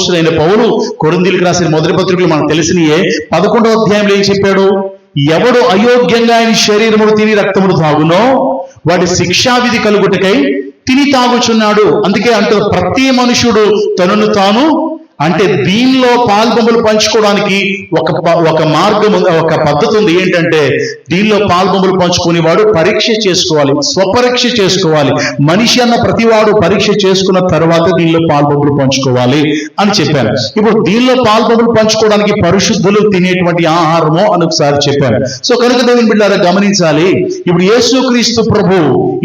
అపోస్తుడైన పౌలు కొరింథీయులకు రాసిన మొదటి పత్రికలు మనకు తెలిసినయే 11వ అధ్యాయంలో ఏం చెప్పాడు? ఎవడు అయోగ్యంగా ఆయన శరీరమును తిని రక్తమును తాగునో వాడి శిక్షావిధి కలుగుటకై తిని తాగుచున్నాడు. అందుకే అంటే ప్రతి మనుషుడు తనను తాను అంటే దీనిలో పాల్పొంపులు పంచుకోవడానికి ఒక మార్గం ఉంది, ఒక పద్ధతి ఉంది. ఏంటంటే దీనిలో పాల్పొంపులు పంచుకునేవాడు పరీక్ష చేసుకోవాలి, స్వపరీక్ష చేసుకోవాలి. మనిషి అన్న ప్రతివాడు పరీక్ష చేసుకున్న తర్వాత దీనిలో పాల్పొంపులు పంచుకోవాలి అని చెప్పాను. ఇప్పుడు దీనిలో పాల్పొంపులు పంచుకోవడానికి పరిశుద్ధులు తినేటువంటి ఆహారము అని ఒకసారి చెప్పాను. సో కనుక దేవుని బిడ్డలారా గమనించాలి. ఇప్పుడు యేసుక్రీస్తు ప్రభు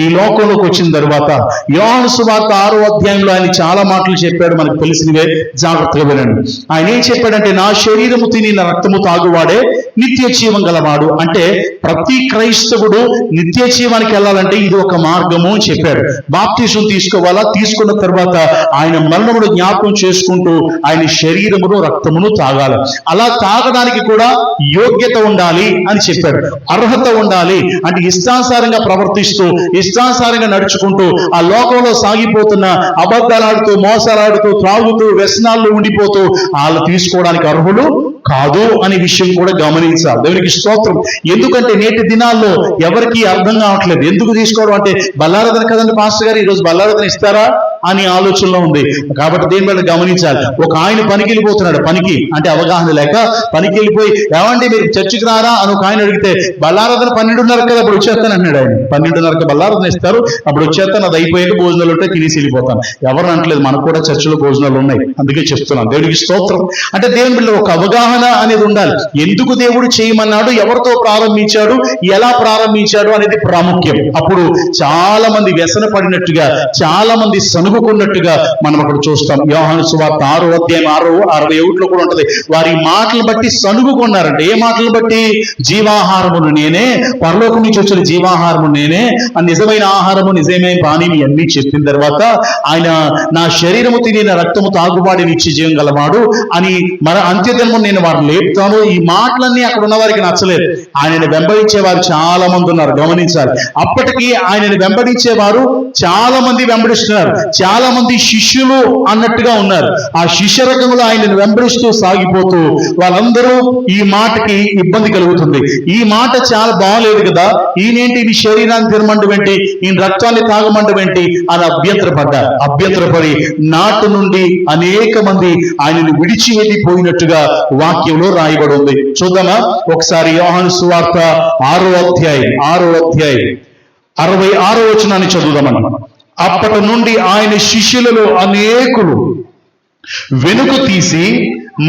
ఈ లోకంలోకి వచ్చిన తర్వాత యోహాను సువార్త 6వ అధ్యాయంలో ఆయన చాలా మాటలు చెప్పాడు, మనకు తెలిసినవే. జాగ్రత్తగా వినండి. ఆయన ఏం చెప్పాడంటే, నా శరీరము తిని నా రక్తము తాగువాడే నిత్య జీవం గలవాడు. అంటే ప్రతి క్రైస్తవుడు నిత్య జీవానికి వెళ్ళాలంటే ఇది ఒక మార్గము అని చెప్పాడు. బాప్తిజం తీసుకోవాలా, తీసుకున్న తర్వాత ఆయన మరణమును జ్ఞాపకం చేసుకుంటూ ఆయన శరీరమును రక్తమును తాగాలి. అలా తాగడానికి కూడా యోగ్యత ఉండాలి అని చెప్పాడు, అర్హత ఉండాలి. అంటే ఇష్టానుసారంగా ప్రవర్తిస్తూ ఇష్టానుసారంగా నడుచుకుంటూ ఆ లోకంలో సాగిపోతున్న అబద్ధాలాడుతూ మోసాలాడుతూ త్రాగుతూ వ్యసనాల్లో ఉండిపోతూ వాళ్ళు తీసుకోవడానికి అర్హులు కాదు అనే విషయం కూడా గమనించాలి. దేవునికి స్తోత్రం. ఎందుకంటే నేటి దినాల్లో ఎవరికి అర్థం కావట్లేదు. ఎందుకు తీసుకోవడం అంటే బల్లారాధన కదండి పాస్టర్ గారు, ఈరోజు బల్లారాధన ఇస్తారా అని ఆలోచనలో ఉంది. కాబట్టి దేని మీద గమనించాలి. ఒక ఆయన పనికి వెళ్ళిపోతున్నాడు, పనికి అంటే అవగాహన లేక పనికి వెళ్ళిపోయి, ఏమండి మీరు చర్చికి రారా అని ఒక ఆయన అడిగితే, బల్లారాధన 12:30 కదా అప్పుడు వచ్చేస్తాను అన్నాడు ఆయన. 12:30 బల్లారాధన ఇస్తారు, అప్పుడు వచ్చేస్తాను, అది అయిపోయాక భోజనాలు ఉంటే తినేసి వెళ్ళిపోతాను. ఎవరు అంటలేదు, మనకు కూడా చర్చిలో భోజనాలు ఉన్నాయి, అందుకే చెప్తున్నాను. దేవుడికి స్తోత్రం. అంటే దేవుని బిడ్డ ఒక అవగాహన అనేది ఉండాలి. ఎందుకు దేవుడు చేయమన్నాడు, ఎవరితో ప్రారంభించాడు, ఎలా ప్రారంభించాడు అనేది ప్రాముఖ్యం. అప్పుడు చాలా మంది వ్యసన పడినట్టుగా, చాలా మంది సనుగుకున్నట్టుగా మనం అక్కడ చూస్తాం. యోహాను సువార్త 6వ అధ్యాయం 61 కూడా ఉంటది. వారి మాటలు బట్టి సనుగుకున్నారంటే, ఏ మాటలు బట్టి? జీవాహారమును నేనే, పరలోకం నుంచి వచ్చిన జీవాహారము నేనే, నిజమైన ఆహారము నిజమైన పానీయం అన్ని చెప్పిన తర్వాత ఆయన నా శరీరము తిని నా రక్తము తాగువాడి నిత్య జీవం గలవాడు అని మన అంత్యదినము నేను వారిని లేపుతాను. ఈ మాటలన్నీ అక్కడ ఉన్న వారికి నచ్చలేదు. ఆయనను వెంబడించే వారు చాలా మంది ఉన్నారు, గమనించాలి. అప్పటికి ఆయనను వెంబడించేవారు చాలా మంది వెంబడిస్తున్నారు, చాలా మంది శిష్యులు అన్నట్టుగా ఉన్నారు. ఆ శిష్య రకంలో ఆయనను వెంబడిస్తూ సాగిపోతూ వాళ్ళందరూ ఈ మాటకి ఇబ్బంది కలుగుతుంది. ఈ మాట చాలా బాగలేదు కదా, ఈయనేంటి ఈ శరీరాన్ని తినమంటవేంటి, ఈయన రక్తాన్ని తాగమంటవేంటి అని అభ్యంతరపడి నాటు నుండి అనేక మంది ఆయనను విడిచి వెళ్ళిపోయినట్టుగా వాక్యంలో రాయబడి ఉంది. చూద్దామా ఒకసారి యోహాను సువార్త 6వ అధ్యాయం 66వ వచనాన్ని చదువుదామని. అప్పటి నుండి ఆయన శిష్యులలో అనేకులు వెనుక తీసి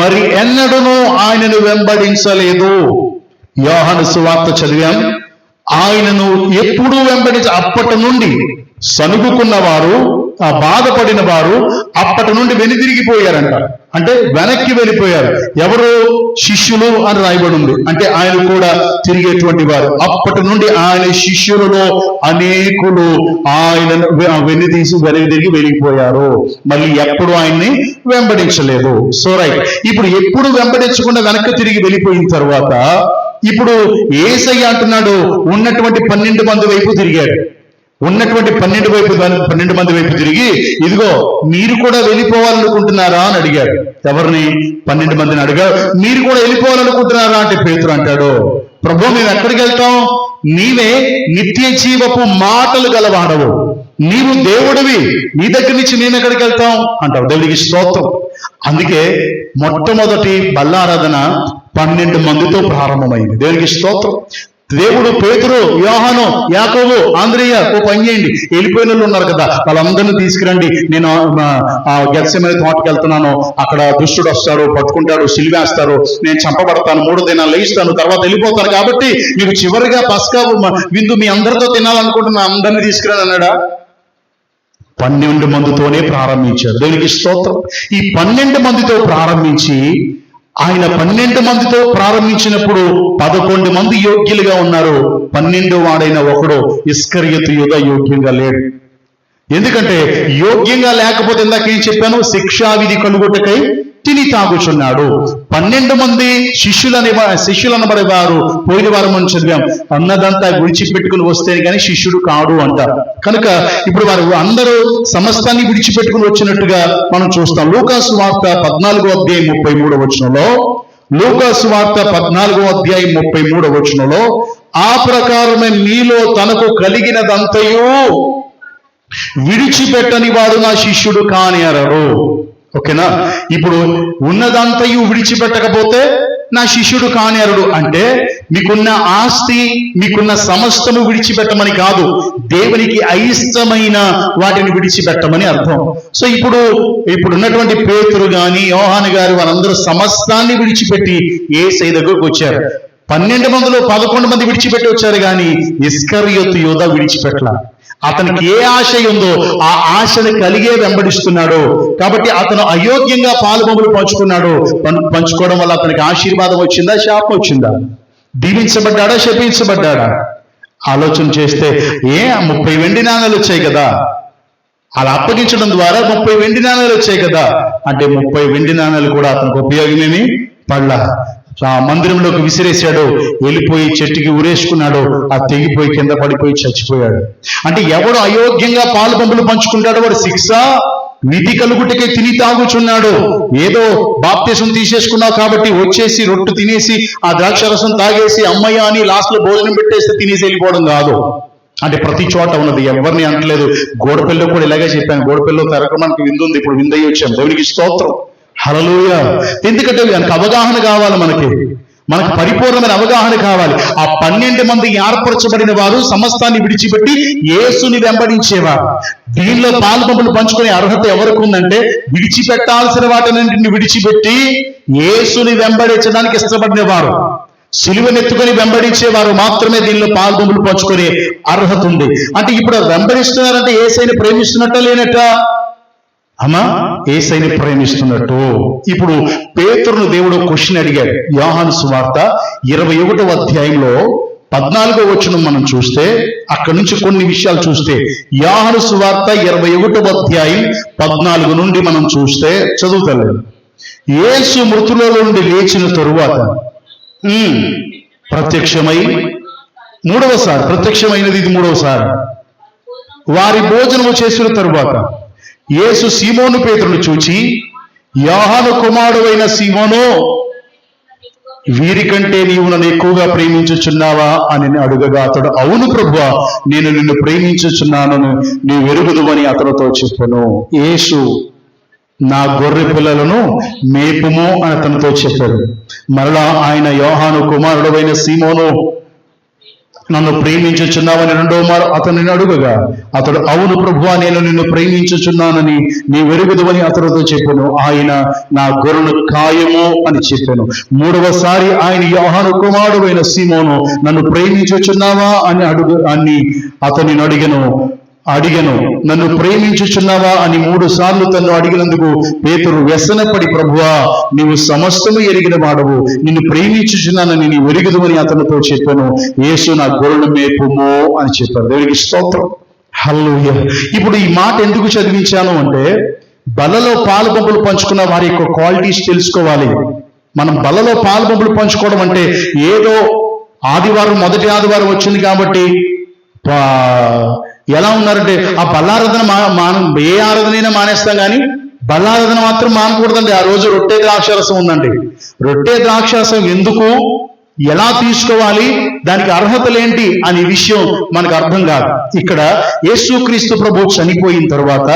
మరి ఎన్నడూనూ ఆయనను వెంబడించలేదు. యోహాను సువార్త చదివాం, ఆయనను ఎప్పుడూ అప్పటి నుండి సనుగుకున్నవారు, ఆ బాధపడిన వారు అప్పటి నుండి వెనుదిరిగిపోయారంట. అంటే వెనక్కి వెళ్ళిపోయారు. ఎవరు? శిష్యులు అని రాయబడి ఉంది. అంటే ఆయన కూడా తిరిగేటువంటి వారు. అప్పటి నుండి ఆయన శిష్యులలో అనేకులు ఆయనను వెనుదిరిగి వెళ్ళిపోయారు. మళ్ళీ ఎప్పుడు ఆయన్ని వెంబడించలేదు. సో రైట్, ఇప్పుడు ఎప్పుడు వెంబడించకుండా వెనక్కి తిరిగి వెళ్ళిపోయిన తర్వాత ఇప్పుడు యేసయ్య అంటున్నాడు, ఉన్నటువంటి 12 మంది వైపు తిరిగాడు. ఉన్నటువంటి 12 మంది వైపు తిరిగి, ఇదిగో మీరు కూడా వెళ్ళిపోవాలనుకుంటున్నారా అని అడిగాడు. ఎవరిని? 12 మందిని అడిగాడు. మీరు కూడా వెళ్ళిపోవాలనుకుంటున్నారా అంటే పేతురు అంటాడు, ప్రభు మేము ఎక్కడికి వెళ్తాం? నీవే నిత్య జీవపు మాటలు గలవాడవు, నీవు దేవుడివి, నీ దగ్గర నుంచి మేము ఎక్కడికి వెళ్తాం అంటావు. దేవుడికి స్తోత్రం. అందుకే మొట్టమొదటి బల్లారాధన 12 మందితో ప్రారంభమైంది. దేవునికి స్తోత్రం. దేవుడు పేతురు, యోహాను, యాకోబు, ఆంద్రేయ ఓ పని చేయండి, వెళ్ళిపోయిన వాళ్ళు ఉన్నారు కదా వాళ్ళందరినీ తీసుకురండి, నేను గెత్సెమనే తోటకి వెళ్తున్నాను, అక్కడ దుష్టుడు వస్తాడు, పట్టుకుంటాడు, సిలివేస్తాడు, నేను చంపబడతాను, 3 దినాలు లేస్తాను, తర్వాత వెళ్ళిపోతాను, కాబట్టి మీకు చివరిగా పస్కా విందు మీ అందరితో తినాలనుకుంటున్నా, అందరినీ తీసుకురాని అన్నాడా? 12 మందితోనే ప్రారంభించాడు. దేవునికి స్తోత్రం. ఈ 12 మందితో ప్రారంభించి ఆయన 12 మందితో ప్రారంభించినప్పుడు 11 మంది యోగ్యులుగా ఉన్నారు. 12వ వాడైన ఒకడు ఇస్కరియోతు యూదా యోగ్యంగా లేడు. ఎందుకంటే యోగ్యంగా లేకపోతే ఇందాక ఏం చెప్పాను, శిక్షావిధి కలుగుటకై తిని తాగుచున్నాడు. 12 మంది శిష్యులు అనబడే వారు పోయిన వారం మనం చదివాం, అన్నదంతా విడిచిపెట్టుకుని వస్తే కానీ శిష్యుడు కాడు అంటారు. కనుక ఇప్పుడు వారు అందరూ సమస్తాన్ని విడిచిపెట్టుకుని వచ్చినట్టుగా మనం చూస్తాం. లూకాసు వార్త 14వ అధ్యాయం 33వ వచనంలో, లూకాసు వార్త 14వ అధ్యాయం 33వ వచనంలో, ఆ ప్రకారమే మీలో తనకు కలిగినదంతయు విడిచిపెట్టని వాడు నా శిష్యుడు కాని అనరు. ఓకేనా? ఇప్పుడు ఉన్నదంతయు విడిచిపెట్టకపోతే నా శిష్యుడు కాని అనడు. అంటే మీకున్న ఆస్తి, మీకున్న సమస్తము విడిచిపెట్టమని కాదు, దేవునికి అయిష్టమైన వాటిని విడిచిపెట్టమని అర్థం. సో ఇప్పుడు ఉన్నటువంటి పేతురు గాని యోహాను గారు వారందరూ సమస్తాన్ని విడిచిపెట్టి యేసయ్య దగ్గరకు వచ్చారు. 12 మందిలో 11 మంది విడిచిపెట్టి వచ్చారు కానీ ఇస్కరియోతు యూదా విడిచిపెట్టల. అతనికి ఏ ఆశ ఉందో ఆ ఆశను కలిగే వెంబడిస్తున్నాడు. కాబట్టి అతను అయోగ్యంగా పాలుబొమ్మలు పంచుకోవడం వల్ల అతనికి ఆశీర్వాదం వచ్చిందా, శాపం వచ్చిందా? దీవించబడ్డాడా, శపించబడ్డాడా? ఆలోచన చేస్తే 30 వెండి నాణాలు వచ్చాయి కదా, అలా అప్పగించడం ద్వారా 30 వెండి నాణాలు వచ్చాయి కదా అంటే 30 వెండి నాణాలు కూడా అతనికి ఉపయోగమేమి పడలా. ఆ మందిరంలోకి విసిరేశాడు, వెళ్ళిపోయి చెట్టుకి ఉరేసుకున్నాడు, ఆ తెగిపోయి కింద పడిపోయి చచ్చిపోయాడు. అంటే ఎవడు అయోగ్యంగా పాలు పంపులు పంచుకుంటాడో వాడు శిక్ష విధి కలుగుటకే తిని తాగుచున్నాడు. ఏదో బాప్తిసం తీసేసుకున్నావు కాబట్టి వచ్చేసి రొట్టు తినేసి ఆ ద్రాక్షరసం తాగేసి అమ్మయ్య అని లాస్ట్ లో భోజనం పెట్టేస్తే తినేసి వెళ్ళిపోవడం కాదు. అంటే ప్రతి చోట ఉన్నది, ఎవరిని అంటలేదు. గోడపల్లిలో కూడా ఇలాగే చెప్పాను, గోడపల్లిలో కార్యక్రమానికి విందు ఉంది, ఇప్పుడు విందయ్యి వచ్చాం. దేవునికి స్తోత్రం, హల్లెలూయా. ఎందుకంటే దానికి అవగాహన కావాలి, మనకు పరిపూర్ణమైన అవగాహన కావాలి. ఆ 12 మంది ఏర్పరచబడిన వారు సమస్తాన్ని విడిచిపెట్టి యేసుని వెంబడించేవారు. దీనిలో పాలుపంపులు పంచుకునే అర్హత ఎవరికి ఉందంటే విడిచిపెట్టాల్సిన వాటిని విడిచిపెట్టి యేసుని వెంబడించడానికి ఇష్టపడిన వారు, సిలువనెత్తుకొని వెంబడించేవారు మాత్రమే దీనిలో పాలుపంపులు పంచుకునే అర్హత ఉంది. అంటే ఇప్పుడు వెంబడిస్తున్నారంటే యేసయ్యని ప్రేమిస్తున్నట్ట లేనట్ట? అమ్మా, యేసయ్యని ప్రేమిస్తున్నట్టు. ఇప్పుడు పేతురును దేవుడు క్వశ్చన్ అడిగాడు. యోహాను సువార్త 21వ అధ్యాయంలో 14వ వచనం మనం చూస్తే, అక్కడి నుంచి కొన్ని విషయాలు చూస్తే, యోహాను సువార్త 21వ అధ్యాయం 14 నుండి మనం చూస్తే చదువుతలేదు. యేసు మృతులలో నుండి లేచిన తరువాత ప్రత్యక్షమై ప్రత్యక్షమైనది ఇది 3వసారి. వారి భోజనము చేసిన తరువాత యేసు సీమోను పేతురును చూచి, యోహాను కుమారుడైన సీమోను, వీరికంటే నీవు నన్ను ఎక్కువగా ప్రేమించుచున్నావా అని అడుగగా అతడు, అవును ప్రభువా, నేను నిన్ను ప్రేమించుచున్నానని నీవు ఎరుగుదువని అతనితో చెప్పాను. యేసు, నా గొర్రె పిల్లలను మేపుము అని అతనితో చెప్పారు. మరలా ఆయన, యోహాను కుమారుడైన సీమోను, నన్ను ప్రేమించుచున్నావని 2వ మారు అతనిని అడుగగా అతడు, అవును ప్రభువా, నేను నిన్ను ప్రేమించుచున్నానని నీ వెరుగుదువని అతనితో చెప్పాను. ఆయన, నా గొర్రెను కాయము అని చెప్పాను. 3వసారి ఆయన, యోహాను కుమారుడైన సీమోను, నన్ను ప్రేమించుచున్నావా అని అతనిని అడిగను. నన్ను ప్రేమించుచున్నావా అని 3 సార్లు తను అడిగినందుకు పేతురు వ్యసనపడి, ప్రభువా, నీవు సమస్తము ఎరిగిన వాడవు, నిన్ను ప్రేమించుచున్నానని నీ ఎరుగుదువని అతనితో చెప్పాను. యేసు, నా గొర్రెను మేపుము అని చెప్పారు. దేవునికి స్తోత్రం, హల్లెలూయా. ఇప్పుడు ఈ మాట ఎందుకు చదివించాను అంటే, బలలో పాలు పంపులు పంచుకున్న వారి యొక్క క్వాలిటీస్ తెలుసుకోవాలి. మనం బలలో పాలు పంపులు పంచుకోవడం అంటే ఏదో మొదటి ఆదివారం వచ్చింది కాబట్టి ఎలా ఉన్నారంటే, ఆ బల్లారాధన ఏ ఆరాధనైనా మానేస్తాం కానీ బల్లారాధన మాత్రం మానకూడదండి. ఆ రోజు రొట్టె ద్రాక్షారసం ఉందండి. రొట్టె ద్రాక్షారసం ఎందుకు, ఎలా తీసుకోవాలి, దానికి అర్హతలేంటి అనే విషయం మనకు అర్థం కాదు. ఇక్కడ యేసుక్రీస్తు ప్రభు చనిపోయిన తర్వాత,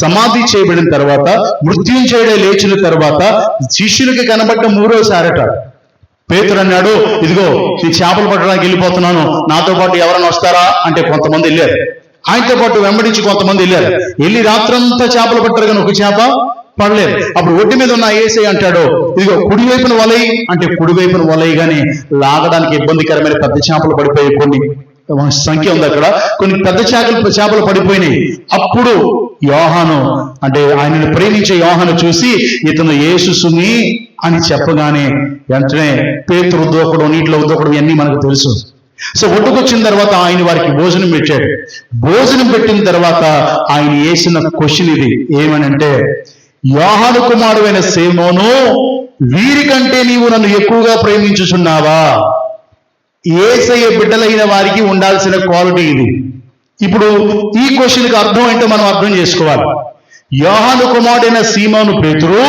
సమాధి చేయబడిన తర్వాత, మృత్యుంజయుడే లేచిన తర్వాత శిష్యునికి కనబడ్డ 3వసారట. పేతురు అన్నాడు, ఇదిగో నీ చేపలు పట్టడానికి వెళ్ళిపోతున్నాను, నాతో పాటు ఎవరైనా వస్తారా అంటే కొంతమంది వెళ్ళారు. ఆయనతో పాటు వెంబడించి కొంతమంది వెళ్ళారు. వెళ్ళి రాత్రంతా చేపలు పట్టారు కానీ ఒక చేప పడలేదు. అప్పుడు ఒడ్డు మీద ఉన్న యేసయ్య అంటాడు, ఇదిగో కుడివైపున వలై అంటే కుడివైపున వలై కానీ లాగడానికి ఇబ్బందికరమైన పెద్ద చేపలు పడిపోయి, కొన్ని సంఖ్య ఉంది అక్కడ, కొన్ని పెద్ద చేపలు పడిపోయినాయి. అప్పుడు యోహాను అంటే ఆయనను ప్రేమించే యోహాను చూసి, ఇతను యేసుని అని చెప్పగానే వెంటనే పేతురు దూకడం, నీటిలో దూకడం ఇవన్నీ మనకు తెలుసు. సో ఒడ్డుకొచ్చిన తర్వాత ఆయన వారికి భోజనం పెట్టాడు. భోజనం పెట్టిన తర్వాత ఆయన వేసిన క్వశ్చన్ ఇది, ఏమనంటే, యోహాను కుమారుడైన సీమోను, వీరికంటే నీవు నన్ను ఎక్కువగా ప్రేమించుచున్నావా? యేసయ్య బిడ్డలైన వారికి ఉండాల్సిన క్వాలిటీ ఇది. ఇప్పుడు ఈ క్వశ్చన్కి అర్థం ఏంటో మనం అర్థం చేసుకోవాలి. యోహాను కుమారుడైన సీమోను పేతురు,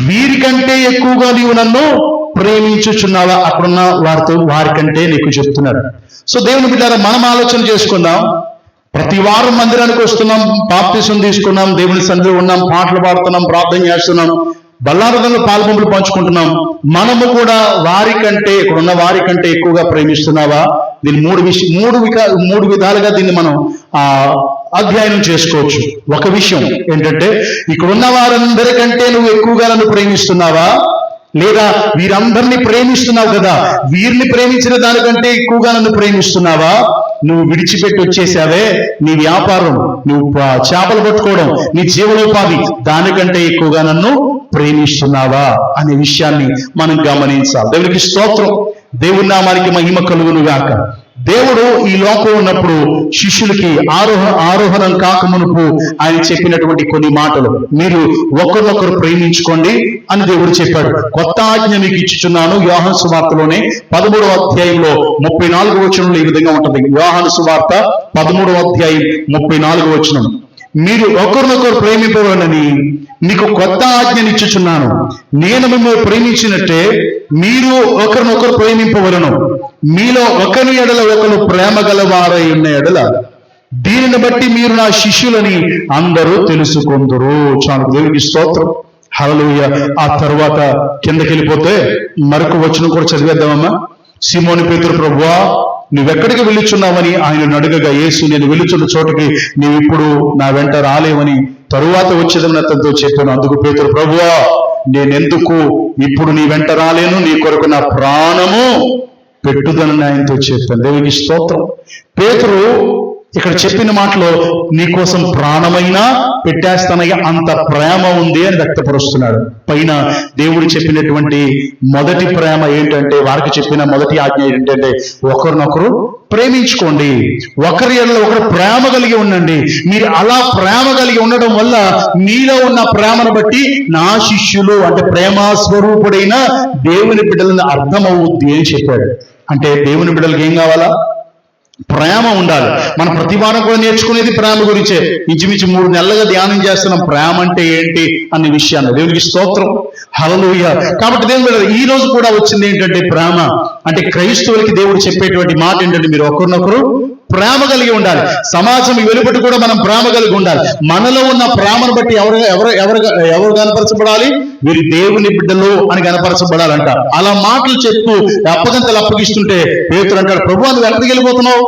వీరికంటే ఎక్కువగా నీవు నన్ను ప్రేమించుచున్నావా? అక్కడున్న వారికంటే నీకు చెప్తున్నాడు. సో దేవుని బిడ్డారా, మనం ఆలోచన చేసుకుందాం. ప్రతి వారం మందిరానికి వస్తున్నాం, బాప్తిసం తీసుకున్నాం, దేవుని సన్నిధిలో ఉన్నాం, పాటలు పాడుతున్నాం, ప్రార్థన చేస్తున్నాం, బల్లారథంలో పాల్పంపులు పంచుకుంటున్నాం. మనము కూడా వారికంటే, ఇక్కడున్న వారికంటే ఎక్కువగా ప్రేమిస్తున్నావా? దీన్ని మూడు విధాలుగా దీన్ని మనం అధ్యయనం చేసుకోవచ్చు. ఒక విషయం ఏంటంటే, ఇక్కడున్న వారందరికంటే నువ్వు ఎక్కువగా నన్ను ప్రేమిస్తున్నావా? లేదా వీరందరినీ ప్రేమిస్తున్నావు కదా, వీరిని ప్రేమించిన దానికంటే ఎక్కువగా నన్ను ప్రేమిస్తున్నావా? నువ్వు విడిచిపెట్టి వచ్చేసావే నీ వ్యాపారం, నువ్వు చేపలు పట్టుకోవడం, నీ జీవనోపాధి, దానికంటే ఎక్కువగా నన్ను ప్రేమిస్తున్నావా అనే విషయాన్ని మనం గమనించాలి. దేవునికి స్తోత్రం, దేవుని నామానికి మహిమ కలుగును గాక. దేవుడు ఈ లోకం ఉన్నప్పుడు శిష్యులకి ఆరోహణం కాకమునుపు ఆయన చెప్పినటువంటి కొన్ని మాటలు, మీరు ఒకరినొకరు ప్రేమించుకోండి అని దేవుడు చెప్పాడు. కొత్త ఆజ్ఞ మీకు ఇచ్చుచున్నాను. యోహాను సువార్తలోనే 13వ అధ్యాయంలో 34వ వచనంలో ఈ విధంగా ఉంటుంది. యోహాను సువార్త 13వ అధ్యాయం 34వ వచనం, మీరు ఒకరినొకరు ప్రేమింపవలనని మీకు కొత్త ఆజ్ఞనిచ్చుచున్నాను. నేను మిమ్మల్ని ప్రేమించినట్టే మీరు ఒకరినొకరు ప్రేమింపవలను. మీలో ఒకరి ఎడల ఒకరు ప్రేమ గలవారై ఉన్న ఎడల దీనిని బట్టి మీరు నా శిష్యులని అందరూ తెలుసుకొందురు. చాలు, దేవునికి స్తోత్రం, హల్లెలూయా. ఆ తర్వాత కిందకి వెళ్ళిపోతే మరొక వచనం కూడా చదివేద్దామమ్మా. సీమోను పేతురు, ప్రభువా నువ్వెక్కడికి వెళ్ళుచున్నావని ఆయన అడగగా, యేసు నేను వెళ్ళుచున్న చోటకి నీవు ఇప్పుడు నా వెంట రాలేవని తరువాత వచ్చేదని అతనితో చెప్పాను. అందుకు పేతురు, ప్రభువా నేనెందుకు ఇప్పుడు నీ వెంట రాలేను, నీ కొరకు నా ప్రాణము పెట్టుదనని ఆయనతో చెప్పాను. దేవునికి స్తోత్రం. పేతురు ఇక్కడ చెప్పిన మాటలో నీకోసం ప్రాణమైనా పెట్టేస్తానయ్యా, అంత ప్రేమ ఉంది అని వ్యక్తపరుస్తున్నాడు. పైన దేవుడు చెప్పినటువంటి మొదటి ప్రేమ ఏంటంటే, వారికి చెప్పిన మొదటి ఆజ్ఞ ఏంటంటే ఒకరినొకరు ప్రేమించుకోండి, ఒకరి ఎడల ఒకరు ప్రేమ కలిగి ఉండండి. మీరు అలా ప్రేమ కలిగి ఉండడం వల్ల మీలో ఉన్న ప్రేమను బట్టి నా శిష్యులు అంటే ప్రేమాస్వరూపుడైన దేవుని బిడ్డలను అర్థమవుద్ది అని చెప్పాడు. అంటే దేవుని బిడ్డలకు ఏం కావాలా? ప్రేమ ఉండాలి. మనం ప్రతి వారం కూడా నేర్చుకునేది ప్రేమ గురించే. ఇంచుమించు 3 నెలలుగా ధ్యానం చేస్తున్నాం ప్రేమ అంటే ఏంటి అనే విషయాన్ని. దేవునికి స్తోత్రం, హల్లెలూయా. కాబట్టి దేవుడు ఈ రోజు కూడా వచ్చింది ఏంటంటే ప్రేమ అంటే క్రైస్తవులకి దేవుడు చెప్పేటువంటి మాట ఏంటంటే మీరు ఒకరినొకరు ప్రేమ కలిగి ఉండాలి. సమాజం వెలుపటి కూడా మనం ప్రేమ కలిగి ఉండాలి. మనలో ఉన్న ప్రేమను బట్టి ఎవరు కనపరచబడాలి? వీరి దేవుని బిడ్డలు అని కనపరచబడాలంట. అలా మాటలు చెప్తూ అప్పగంతలు అప్పగిస్తుంటే పేతురు అంటాడు, ప్రభువా నువ్వు ఎక్కడికి వెళ్ళిపోతున్నావు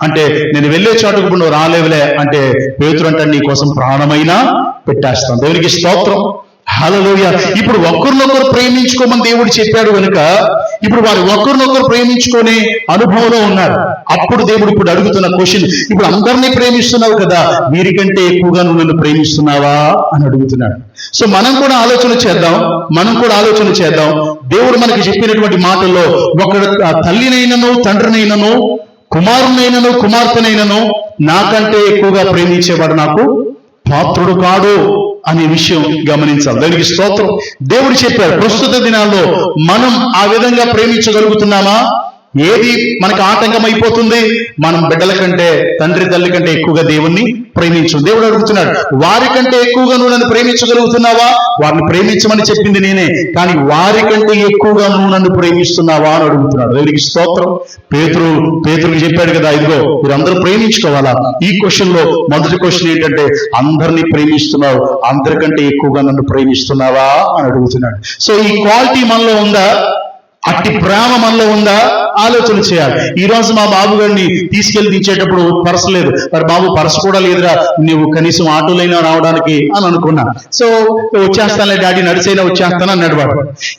అంటే, నేను వెళ్ళే చోటుకు నువ్వు రాలేవులే అంటే పేతురు అంటాడు, నీ కోసం ప్రాణమైనా పెట్టేస్తాను. దేవునికి స్తోత్రం, హల్లెలూయా. ఇప్పుడు ఒకరినొకరు ప్రేమించుకోమని దేవుడు చెప్పాడు కనుక ఇప్పుడు వారు ఒకరినొకరు ప్రేమించుకునే అనుభవంలో ఉన్నారు. అప్పుడు దేవుడు ఇప్పుడు అడుగుతున్న క్వశ్చన్, ఇప్పుడు అందరినీ ప్రేమిస్తున్నావు కదా, వీరికంటే ఎక్కువగా నువ్వు నన్ను ప్రేమిస్తున్నావా అని అడుగుతున్నాడు. సో మనం కూడా ఆలోచన చేద్దాం. దేవుడు మనకి చెప్పినటువంటి మాటల్లో ఒకడు తల్లినైనను తండ్రినైనను కుమారునైనను కుమార్తెనైనను నాకంటే ఎక్కువగా ప్రేమించేవాడు నాకు పాత్రుడు కాడు అనే విషయం గమనించాలి. దానికి స్తోత్రం. దేవుడు చెప్పారు, ప్రస్తుత దినాల్లో మనం ఆ విధంగా ప్రేమించగలుగుతున్నామా? ఏది మనకు ఆటంకం అయిపోతుంది? మనం బిడ్డల కంటే తండ్రి తల్లి కంటే ఎక్కువగా దేవుణ్ణి ప్రేమించు. దేవుడు అడుగుతున్నాడు, వారికంటే ఎక్కువగా నువ్వు నన్ను ప్రేమించగలుగుతున్నావా? వారిని ప్రేమించమని చెప్పింది నేనే, కానీ వారికంటే ఎక్కువగా నువ్వు నన్ను ప్రేమిస్తున్నావా అని అడుగుతున్నాడు. దేవునికి స్తోత్రం. పేతురుకి చెప్పాడు కదా, ఇదిగో మీరందరూ ప్రేమించుకోవాలా. ఈ క్వశ్చన్ లో మొదటి క్వశ్చన్ ఏంటంటే, అందరినీ ప్రేమిస్తున్నావు, అందరికంటే ఎక్కువగా నన్ను ప్రేమిస్తున్నావా అని అడుగుతున్నాడు. సో ఈ క్వాలిటీ మనలో ఉందా? అట్టి ప్రేమ మనలో ఉందా? ఆలోచన చేయాలి. ఈ రోజు మా బాబు గారిని తీసుకెళ్లి దించేటప్పుడు పర్స్ లేదు. మరి బాబు పర్స్ కూడా లేదురా, నువ్వు కనీసం ఆటోలైనా రావడానికి అని అనుకున్నా. సో వచ్చేస్తానులే డాడీ, నడిచైనా వచ్చేస్తాను అన్నాడు వాడు.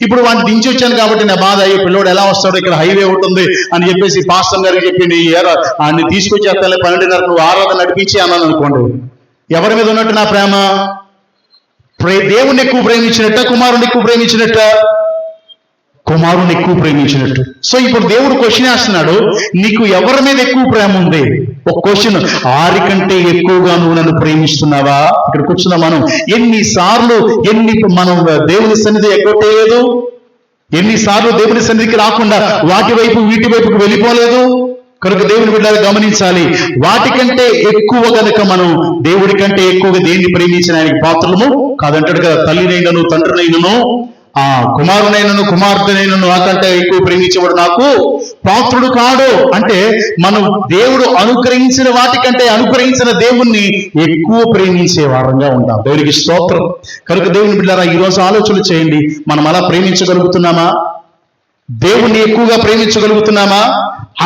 ఇప్పుడు వాడిని దించి వచ్చాను కాబట్టి నా బాధ, అయ్యో పిల్లోడు ఎలా వస్తాడో, ఇక్కడ హైవే ఉంటుంది అని చెప్పేసి పాస్టర్ గారికి చెప్పింది, ఆయన్ని తీసుకొచ్చేస్తానులే 12:30 నువ్వు ఆరాధన నడిపించి అన్నాను అనుకోండి. ఎవరి మీద ఉన్నట్టు నా ప్రేమ? దేవుణ్ణి ఎక్కువ ప్రేమించినట్ట, కుమారుని ఎక్కువ ప్రేమించినట్ట? కుమారుని ఎక్కువ ప్రేమించినట్టు. సో ఇప్పుడు దేవుడు క్వశ్చన్ వేస్తున్నాడు, నీకు ఎవరి మీద ఎక్కువ ప్రేమ ఉంది? ఒక క్వశ్చన్, ఆరి కంటే ఎక్కువగా నువ్వు నన్ను ప్రేమిస్తున్నావా? ఇక్కడ కూర్చున్నా మనం ఎన్నిసార్లు మనం దేవుని సన్నిధి ఎగ్గొట్టేయలేదు, ఎన్నిసార్లు దేవుని సన్నిధికి రాకుండా వాటి వైపు వీటి వైపుకు వెళ్ళిపోలేదు. కనుక దేవుని బిడ్డలు గమనించాలి, వాటికంటే ఎక్కువ గనక మనం దేవుడి కంటే ఎక్కువగా దేన్ని ప్రేమించిన ఆయనకి పాత్రలము కాదంటాడు కదా. తల్లినైనను తండ్రినైనను ఆ కుమారునైనను కుమార్తెనైనను నాకంటే ఎక్కువ ప్రేమించేవాడు నాకు పాత్రుడు కాడు. అంటే మనం దేవుడు అనుగ్రహించిన వాటికంటే అనుగ్రహించిన దేవుణ్ణి ఎక్కువ ప్రేమించే వారంగా ఉంటాం. దేవునికి స్తోత్రం. కనుక దేవుని బిడ్డలారా, ఈరోజు ఆలోచన చేయండి, మనం అలా ప్రేమించగలుగుతున్నామా? దేవుణ్ణి ఎక్కువగా ప్రేమించగలుగుతున్నామా?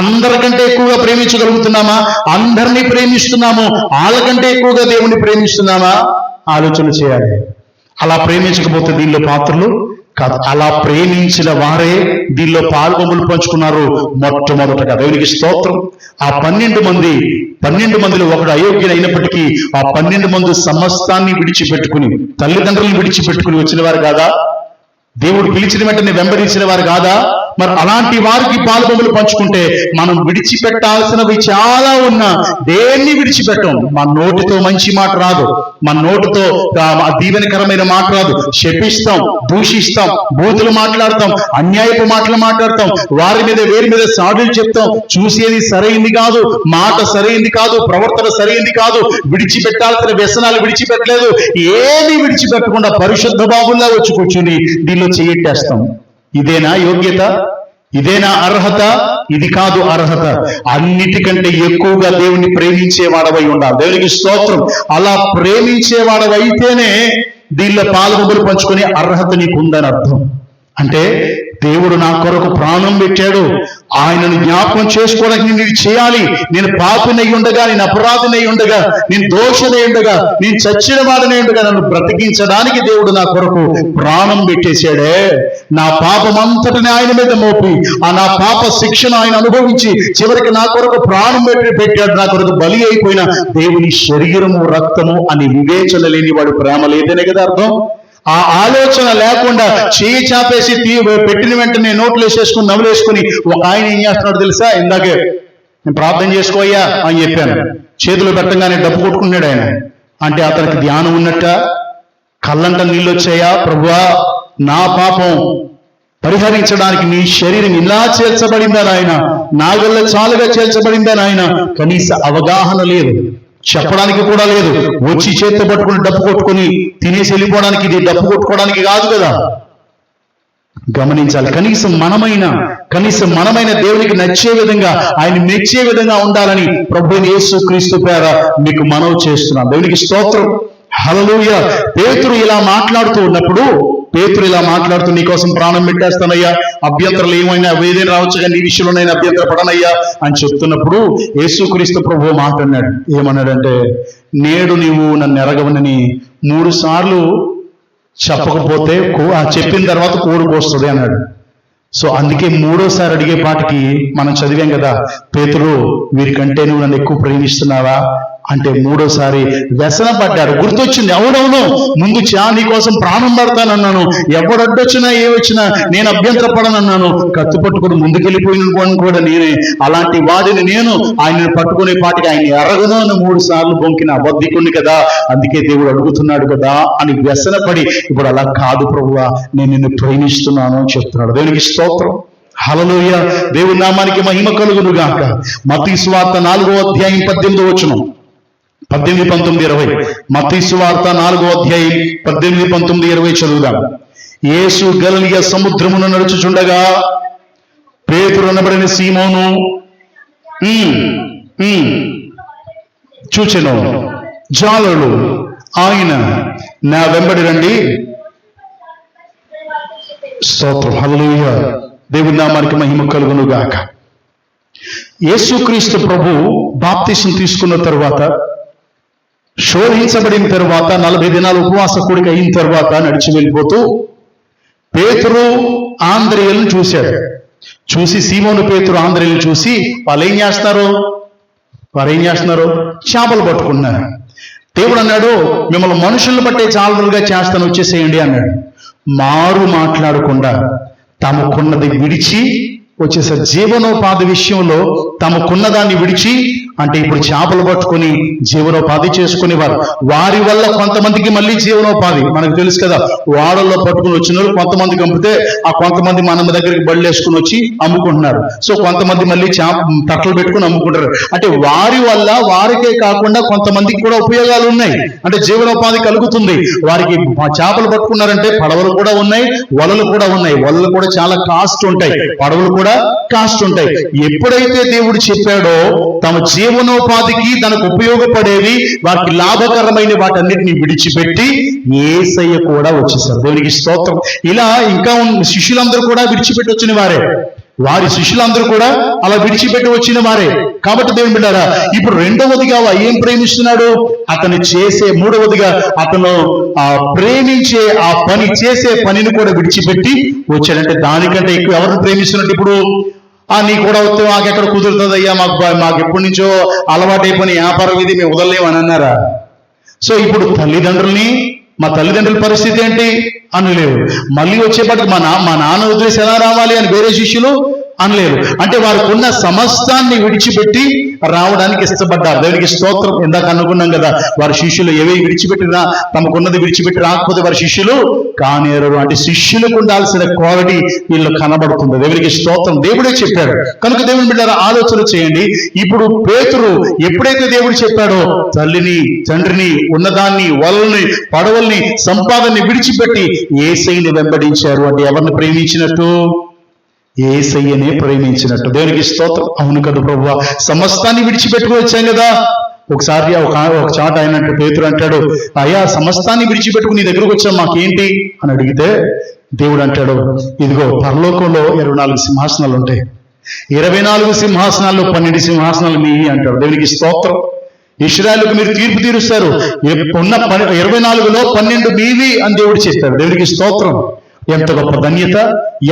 అందరికంటే ఎక్కువగా ప్రేమించగలుగుతున్నామా? అందరినీ ప్రేమిస్తున్నాము, వాళ్ళకంటే ఎక్కువగా దేవుణ్ణి ప్రేమిస్తున్నామా? ఆలోచన చేయాలి. అలా ప్రేమించకపోతే దీనిలో పాత్రలు కాదు. అలా ప్రేమించిన వారే దీనిలో పాల్గొములు పంచుకున్నారు మొట్టమొదటగా. దేవునికి స్తోత్రం. ఆ 12 మందిలో ఒకడు అయోగ్యుడు అయినప్పటికీ ఆ 12 మంది సమస్తాన్ని విడిచిపెట్టుకుని, తల్లిదండ్రులను విడిచిపెట్టుకుని వచ్చిన వారు కాదా? దేవుడు పిలిచిన వెంటనే వెంబడించిన వారు కాదా? మరి అలాంటి వారికి పాల్గొములు పంచుకుంటే మనం విడిచిపెట్టాల్సినవి చాలా ఉన్నా దేన్ని విడిచిపెట్టం. మన నోటితో మంచి మాట రాదు, మన నోటితో దీవెనకరమైన మాట రాదు. శపిస్తాం, దూషిస్తాం, బూతులు మాట్లాడతాం, అన్యాయపు మాటలు మాట్లాడతాం, వారి మీద వేరి మీద సాడులు చెప్తాం. చూసేది సరైంది కాదు, మాట సరైంది కాదు, ప్రవర్తన సరైంది కాదు. విడిచిపెట్టాల్సిన వ్యసనాలు విడిచిపెట్టలేదు, ఏమీ విడిచిపెట్టకుండా పరిశుద్ధ బాబుల్లా వచ్చి కూర్చుని దీనిలో చెయ్యట్టేస్తాం. ఇదేనా యోగ్యత? ఇదేనా అర్హత? ఇది కాదు అర్హత. అన్నిటికంటే ఎక్కువగా దేవుణ్ణి ప్రేమించేవాడవై ఉండాలి. దేవునికి స్తోత్రం. అలా ప్రేమించేవాడవైతేనే దీనిలో పాల్గొబులు పంచుకునే అర్హత నీకు ఉందని అర్థం. అంటే దేవుడు నా కొరకు ప్రాణం పెట్టాడు, ఆయనను జ్ఞాపకం చేసుకోవడానికి నేను ఇది చేయాలి. నేను పాపినై ఉండగా, నేను అపరాధినై ఉండగా, నేను దోషనై ఉండగా, నేను చచ్చిన వాడినై ఉండగా నన్ను బ్రతికించడానికి దేవుడు నా కొరకు ప్రాణం పెట్టేశాడే. నా పాపమంతటిని ఆయన మీద మోపి ఆ నా పాప శిక్షను ఆయన అనుభవించి చివరికి నా కొరకు ప్రాణం పెట్టాడు. నా కొరకు బలి అయిపోయిన దేవుని శరీరము రక్తము అని వివేచన లేని వాడు ప్రేమ లేదనే కదా అర్థం. ఆ ఆలోచన లేకుండా చేయి చాపేసి పెట్టిన వెంటనే నోట్లు వేసేసుకుని నవ్వులేసుకుని ఒక ఆయన ఏం చేస్తున్నాడు తెలుసా? ఇందాకే నేను ప్రార్థన చేసుకోయ్యా అని చెప్పాను, చేతులు పెట్టంగానే డబ్బు కొట్టుకున్నాడు ఆయన. అంటే అతనికి ధ్యానం ఉన్నట్ట, కళ్ళంట నీళ్ళు వచ్చాయా? ప్రభువా, నా పాపం పరిహరించడానికి నీ శరీరం ఇలా చేర్చబడిందా నాయన, నా వల్ల చాలుగా చేర్చబడిందా నాయన? కనీస అవగాహన లేదు, చెప్పడానికి కూడా లేదు. వచ్చి చేత్తో పట్టుకుని డప్పు కొట్టుకుని తినేసి వెళ్ళిపోవడానికి ఇది డప్పు కొట్టుకోవడానికి కాదు కదా. గమనించాలి. కనీసం మనమైన దేవునికి నచ్చే విధంగా, ఆయన మెచ్చే విధంగా ఉండాలని ప్రభువైన యేసుక్రీస్తు పేర మీకు మనవి చేస్తున్నాను. దేవునికి స్తోత్రం. హల్లెలూయా. పేతురు ఇలా మాట్లాడుతూ నీకోసం ప్రాణం పెట్టేస్తానయ్యా, అభ్యంతరాలు ఏమైనా ఏదైనా రావచ్చు కానీ నీ విషయంలో నేను అభ్యంతర పడనయ్యా అని చెప్తున్నప్పుడు యేసుక్రీస్తు ప్రభువు మాట్లాడినాడు. ఏమన్నాడంటే, నేడు నీవు నన్ను ఎరగవనని 3 సార్లు చెప్పకపోతే చెప్పిన తర్వాత కోరుకు వస్తుంది అన్నాడు. సో అందుకే 3వసారి అడిగే పాటికి మనం చదివాం కదా, పేతురు వీరికంటే నువ్వు నన్ను ఎక్కువ ప్రేమిస్తున్నావా అంటే 3వసారి వ్యసన పడ్డాడు. గుర్తొచ్చింది, అవునవును ముందు నీ కోసం ప్రాణం పడతానన్నాను, ఎవడొడ్డొచ్చినా ఏమొచ్చినా నేను అభ్యంతర పడనన్నాను, కత్తి పట్టుకుని ముందుకెళ్ళిపోయిన కూడా నేనే. అలాంటి వాడిని నేను ఆయనను పట్టుకునే పాటికి ఆయన ఎరగను అని 3 సార్లు బొంకిన అబద్ధికుని కదా, అందుకే దేవుడు అడుగుతున్నాడు కదా అని వ్యసన పడి ఇప్పుడు అలా కాదు ప్రభువా, నేను నిన్ను ప్రేమిస్తున్నాను అని చెప్తున్నాడు. దేవునికి స్తోత్రం. హల్లెలూయా. దేవుని నామానికి మహిమ కలుగును గాక. మత్తయి సువార్త 4వ అధ్యాయం 18వ వచనం, 18, 19, 20. మత్తయి సువార్త 4వ అధ్యాయం 18, 19, 20 చదువుదాం. యేసు గలిలయ సముద్రమున నడుచుచుండగా పేతురు అనబడిన సీమోను చూచెను. జాలరులు ఆయన నా వెంబడి రండి. స్తోత్రం. హల్లెలూయా. దేవుని నామానికి మహిమ కలుగును గాక. యేసుక్రీస్తు ప్రభు బాప్తిసం తీసుకున్న తరువాత, శోధించబడిన తర్వాత, 40 దినాలు ఉపవాస కూడిక అయిన తర్వాత నడిచి వెళ్ళిపోతూ పేతురు ఆంద్రియలను చూసి సీమోను పేతురు ఆంద్రియలను చూసి వారు ఏం చేస్తున్నారు? చేపలు పట్టుకున్నారు. దేవుడు అన్నాడు, మిమ్మల్ని మనుషులను బట్టే చాలరులుగా చేస్తాను, వచ్చేసేయండి అన్నాడు. మారు మాట్లాడకుండా తమకున్నది విడిచి వచ్చేసారు. జీవనోపాధి విషయంలో తమకున్న దాన్ని విడిచి, అంటే ఇప్పుడు చేపలు పట్టుకొని జీవనోపాధి చేసుకునేవారు. వారి వల్ల కొంతమందికి మళ్ళీ జీవనోపాధి మనకు తెలుసు కదా. వాడల్లో పట్టుకుని వచ్చిన వాళ్ళు కొంతమంది కంపితే ఆ కొంతమంది మన దగ్గరికి బళ్ళు వేసుకుని వచ్చి అమ్ముకుంటున్నారు. సో కొంతమంది మళ్ళీ తట్టలు పెట్టుకుని అమ్ముకుంటారు. అంటే వారి వల్ల వారికే కాకుండా కొంతమందికి కూడా ఉపయోగాలు ఉన్నాయి, అంటే జీవనోపాధి కలుగుతుంది. వారికి చేపలు పట్టుకున్నారంటే పడవలు కూడా ఉన్నాయి, వలలు కూడా ఉన్నాయి. వలలు కూడా చాలా కాస్ట్ ఉంటాయి, పడవలు కూడా కాస్ట్ ఉంటాయి. ఎప్పుడైతే దేవుడు చెప్పాడో తమ జీవనోపాధికి తనకు ఉపయోగపడేవి, వారికి లాభకరమైన వాటన్నిటిని విడిచిపెట్టి యేసయ్య కూడా వచ్చేసారు. దేవునికి స్తోత్రం. ఇలా ఇంకా శిష్యులందరూ కూడా విడిచిపెట్టి వచ్చిన వారే, వారి శిష్యులందరూ కూడా అలా విడిచిపెట్టి వచ్చిన వారే. కాబట్టి దేవుని బిడ్డారా, ఇప్పుడు రెండవదిగా ఏం ప్రేమిస్తున్నాడు? అతను చేసే, మూడవదిగా అతను ప్రేమించే ఆ పని, చేసే పనిని కూడా విడిచిపెట్టి వచ్చాడంటే దానికంటే ఎక్కువ ఎవరిని ప్రేమిస్తున్నట్టు? ఇప్పుడు నీ కూడా వస్తే మాకెక్కడ కుదురుతుంది అయ్యా, మాకు ఎప్పటి నుంచో అలవాటైపోయిన వ్యాపారం ఇది, మేము వదలలేము అని అన్నారా? సో ఇప్పుడు మా తల్లిదండ్రుల పరిస్థితి ఏంటి అనలేవు. మళ్ళీ వచ్చేప్పటికి మా నాన్న వదిలేసి ఎలా రావాలి అని వేరే శిష్యులు అనలేరు. అంటే వారికి ఉన్న సమస్తాన్ని విడిచిపెట్టి రావడానికి ఇష్టపడ్డారు. దేవునికి స్తోత్రం. ఇందాక అనుకున్నాం కదా, వారి శిష్యులు ఏవి విడిచిపెట్టినా, తమకున్నది విడిచిపెట్టి రాకపోతే వారి శిష్యులు కానేరు. అంటే శిష్యులకు ఉండాల్సిన క్వాలిటీ వీళ్ళు కనబడుతుంది. దేవునికి స్తోత్రం. దేవుడే చెప్పాడు కనుక దేవుని బిడ్డలారా ఆలోచన చేయండి. ఇప్పుడు పేతురు ఎప్పుడైతే దేవుడు చెప్పాడో తల్లిని, తండ్రిని, ఉన్నదాన్ని, వలల్ని, పడవల్ని, సంపాదనని విడిచిపెట్టి యేసయ్యని వెంబడించారు. అంటే ఎవరిని ప్రేమించినట్టు? యేసయ్యనే ప్రేమించినట్టు. దేవునికి స్తోత్రం. అవును కదా ప్రభువా, సమస్తాన్ని విడిచిపెట్టుకుని వచ్చాం కదా. ఒకసారి ఒక చాట అయినట్టు పేతురు అంటాడు, అయ్యా సమస్తాన్ని విడిచిపెట్టుకుని నీ దగ్గరకు వచ్చాం, మాకేంటి అని అడిగితే దేవుడు అంటాడు, ఇదిగో పరలోకంలో 24 సింహాసనాలు ఉంటాయి, 24 సింహాసనాల్లో 12 సింహాసనాలు మీవి అంటాడు. దేవునికి స్తోత్రం. ఇశ్రాయేలుకు మీరు తీర్పు తీరుస్తారు, ఉన్న 24లో 12 మీవి అని దేవుడు చెప్పాడు. దేవునికి స్తోత్రం. ఎంత గొప్ప ధన్యత!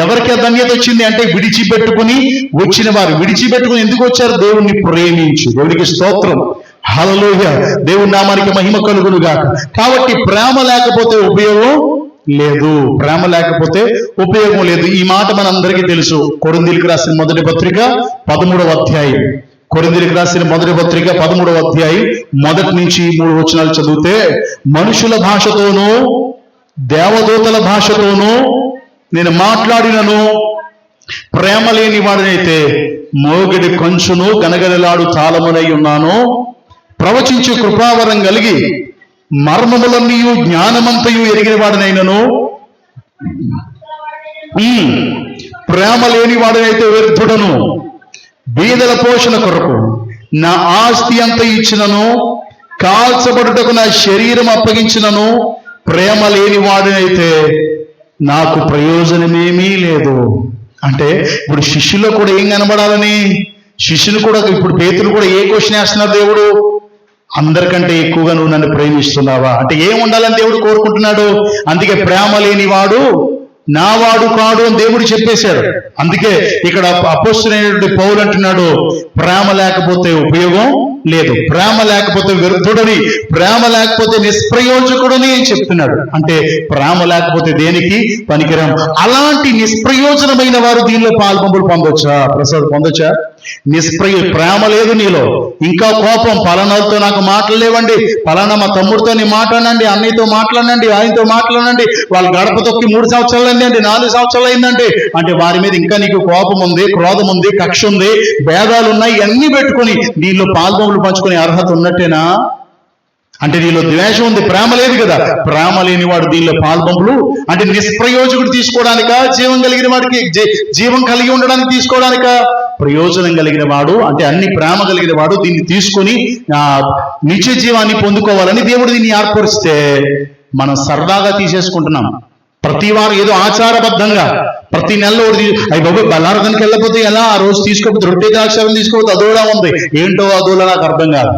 ఎవరికి ఆ ధన్యత వచ్చింది అంటే విడిచిపెట్టుకుని వచ్చిన వారు. విడిచిపెట్టుకుని ఎందుకు వచ్చారు? దేవుణ్ణి ప్రేమించి. దేవునికి స్తోత్రం. హల్లెలూయా. దేవుని నామానికి మహిమ కలుగును గాక. కాబట్టి ప్రేమ లేకపోతే ఉపయోగం లేదు, ప్రేమ లేకపోతే ఉపయోగం లేదు. ఈ మాట మనందరికీ తెలుసు. కొరింథీయులకు రాసిన మొదటి పత్రిక 13వ అధ్యాయం. కొరింథీయులకు రాసిన మొదటి పత్రిక 13వ అధ్యాయం 1 నుంచి 3 వచనాలు చదివితే, మనుషుల భాషతోనూ దేవదూతల భాషతోనూ నేను మాట్లాడినను ప్రేమ లేని వాడినైతే మోగిడి కొంచును గనగనలాడు తాళమునై ఉన్నాను. ప్రవచించు కృపావరం కలిగి మర్మములన్నీయు జ్ఞానమంతయు ఎరిగిన వాడినైనను ప్రేమ లేని వాడినైతే వ్యర్థుడను. బీదల పోషణ కొరకు నా ఆస్తి అంత ఇచ్చినను, కాల్చబడుటకు నా శరీరం అప్పగించినను ప్రేమ లేని వాడినైతే నాకు ప్రయోజనమేమీ లేదు. అంటే ఇప్పుడు శిష్యుల్లో కూడా ఏం కనబడాలని? శిష్యులు కూడా, ఇప్పుడు పేతురు కూడా ఏ క్వశ్చన్ వేస్తున్నారు? దేవుడు అందరికంటే ఎక్కువగా నువ్వు నన్ను ప్రేమిస్తున్నావా అంటే ఏం ఉండాలని దేవుడు కోరుకుంటున్నాడు? అందుకే ప్రేమ లేనివాడు నావాడు కాడు అని దేవుడు చెప్పేశాడు. అందుకే ఇక్కడ అపోస్తలుడైనటువంటి పౌలు అంటున్నాడు, ప్రేమ లేకపోతే ఉపయోగం లేదు, ప్రేమ లేకపోతే వ్యర్థుడని, ప్రేమ లేకపోతే నిష్ప్రయోజకుడని అని చెప్తున్నాడు. అంటే ప్రేమ లేకపోతే దేనికి పనికిరాం. అలాంటి నిష్ప్రయోజనమైన వారు దీనిలో పాల్పంపులు పొందొచ్చా? ప్రసాద్ పొందొచ్చా? ప్రేమ లేదు నీలో, ఇంకా కోపం, పలానాతో నాకు మాట్లాడలేవండి, పలానా మా తమ్ముడితో మాట్లాడండి, అన్నయ్యతో మాట్లాడండి, ఆయనతో మాట్లాడండి, వాళ్ళు గడప తొక్కి 3 సంవత్సరాలు అయిందండి, 4 సంవత్సరాలు అయిందండి అంటే వారి మీద ఇంకా నీకు కోపం ఉంది, క్రోధం ఉంది, కక్ష ఉంది, భేదాలు ఉన్నాయి. ఇవన్నీ పెట్టుకుని దీనిలో పాల్పంపులు పంచుకునే అర్హత ఉన్నట్టేనా? అంటే నీలో ద్వేషం ఉంది, ప్రేమ లేదు కదా. ప్రేమ లేని వాడు దీనిలో పాల్పంపులు అంటే నిష్ప్రయోజకుడు తీసుకోవడానిక, జీవం కలిగిన వాడికి జీవం కలిగి ఉండడానికి తీసుకోవడానిక? ప్రయోజనం కలిగిన వాడు అంటే అన్ని ప్రేమ కలిగిన వాడు దీన్ని తీసుకొని నిత్య జీవాన్ని పొందుకోవాలని దేవుడు దీన్ని ఏర్పరిస్తే మనం సరదాగా తీసేసుకుంటున్నాం. ప్రతి వారం ఏదో ఆచారబద్ధంగా ప్రతి నెలలో అవి బాబు బలార్థానికి వెళ్ళకపోతే ఎలా, ఆ రోజు తీసుకోకపోతే రొట్టె ద్రాక్షారం తీసుకోకపోతే అదోలా ఉంది, ఏంటో అదోలా నాకు అర్థం కాదు.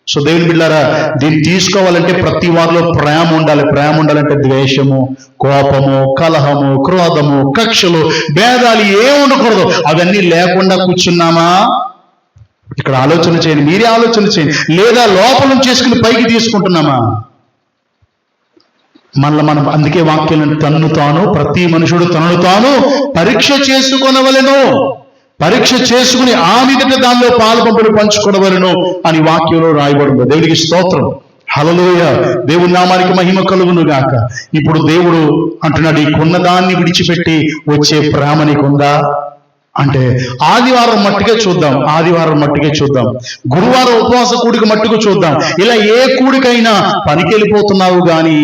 సో దేవుని బిడ్డలారా, దీన్ని తీసుకోవాలంటే ప్రతి వారిలో ప్రేమ ఉండాలి. ప్రేమ ఉండాలంటే ద్వేషము, కోపము, కలహము, క్రోధము, కక్షలు, భేదాలు ఏం ఉండకూడదు. అవన్నీ లేకుండా కూర్చున్నామా? ఇక్కడ ఆలోచన చేయండి, మీరే ఆలోచన చేయండి. లేదా లోపల చేసుకుని పైకి తీసుకుంటున్నామా? మనం అందుకే వాక్యాలను తన్ను తాను ప్రతి మనుషుడు తనను తాను పరీక్ష చేసుకొనవలెను, పరీక్ష చేసుకుని ఆ మీదట దానిలో పాలుపంపులు పంచుకొనవలెను అని వాక్యంలో రాయబడింది. దేవునికి స్తోత్రం, హల్లెలూయా. దేవుని నామానికి మహిమ కలుగును గాక. ఇప్పుడు దేవుడు అంటున్నాడు, ఈ కొన్నదాన్ని విడిచిపెట్టి వచ్చే ప్రేమ నీకుందా అంటే ఆదివారం మట్టుకే చూద్దాం, గురువారం ఉపవాస కూడిక మట్టుకు చూద్దాం. ఇలా ఏ కూడికైనా పనికి వెళ్ళిపోతున్నావు కానీ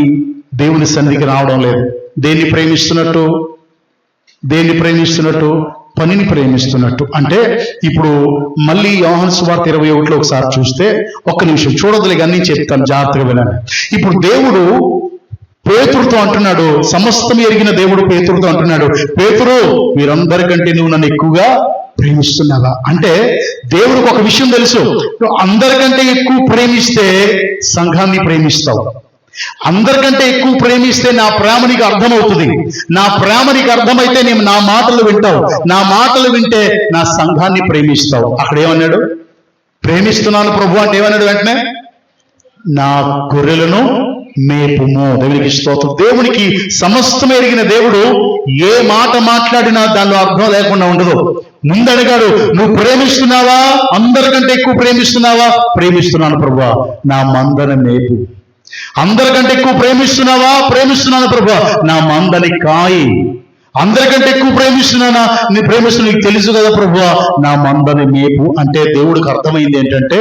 దేవుని సన్నిధికి రావడం లేదు. దేన్ని ప్రేమిస్తున్నట్టు పనిని ప్రేమిస్తున్నట్టు. అంటే ఇప్పుడు మళ్ళీ యోహాను సువార్త 21లో ఒకసారి చూస్తే, ఒక్క నిమిషం చూడదులే కానీ నేను చెప్తాను, జాగ్రత్తగా వినండి. ఇప్పుడు దేవుడు పేతురుతో అంటున్నాడు, సమస్తం ఎరిగిన దేవుడు పేతురుతో అంటున్నాడు, పేతురు మీరందరికంటే నువ్వు నన్ను ఎక్కువగా ప్రేమిస్తున్నావా అంటే దేవుడికి ఒక విషయం తెలుసు, నువ్వు అందరికంటే ఎక్కువ ప్రేమిస్తే సంఘాన్ని ప్రేమిస్తావు, అందరికంటే ఎక్కువ ప్రేమిస్తే నా ప్రేమ నీకు అర్థమవుతుంది, నా ప్రేమ నీకు అర్థమైతే నేను నా మాటలు వింటావు, నా మాటలు వింటే నా సంఘాన్ని ప్రేమిస్తావు. అక్కడ ఏమన్నాడు? ప్రేమిస్తున్నాను ప్రభు అంటే ఏమన్నాడు? వెంటనే నా గొర్రెలను మేపుము. దేవునికి స్తోత్రం. దేవునికి సమస్తం ఎరిగిన దేవుడు ఏ మాట మాట్లాడినా దానిలో అర్థం లేకుండా ఉండదు. ముందడిగాడు, నువ్వు ప్రేమిస్తున్నావా? అందరికంటే ఎక్కువ ప్రేమిస్తున్నావా? ప్రేమిస్తున్నాను ప్రభువా, నా మందను మేపు. అందరికంటే ఎక్కువ ప్రేమిస్తున్నావా? ప్రేమిస్తున్నాను ప్రభువా, నా మందని కాయి. అందరికంటే ఎక్కువ ప్రేమిస్తున్నానా? నీ ప్రేమిస్తున్నా, నీకు తెలుసు కదా ప్రభువా, నా మందని మేపు. అంటే దేవుడికి అర్థమైంది ఏంటంటే,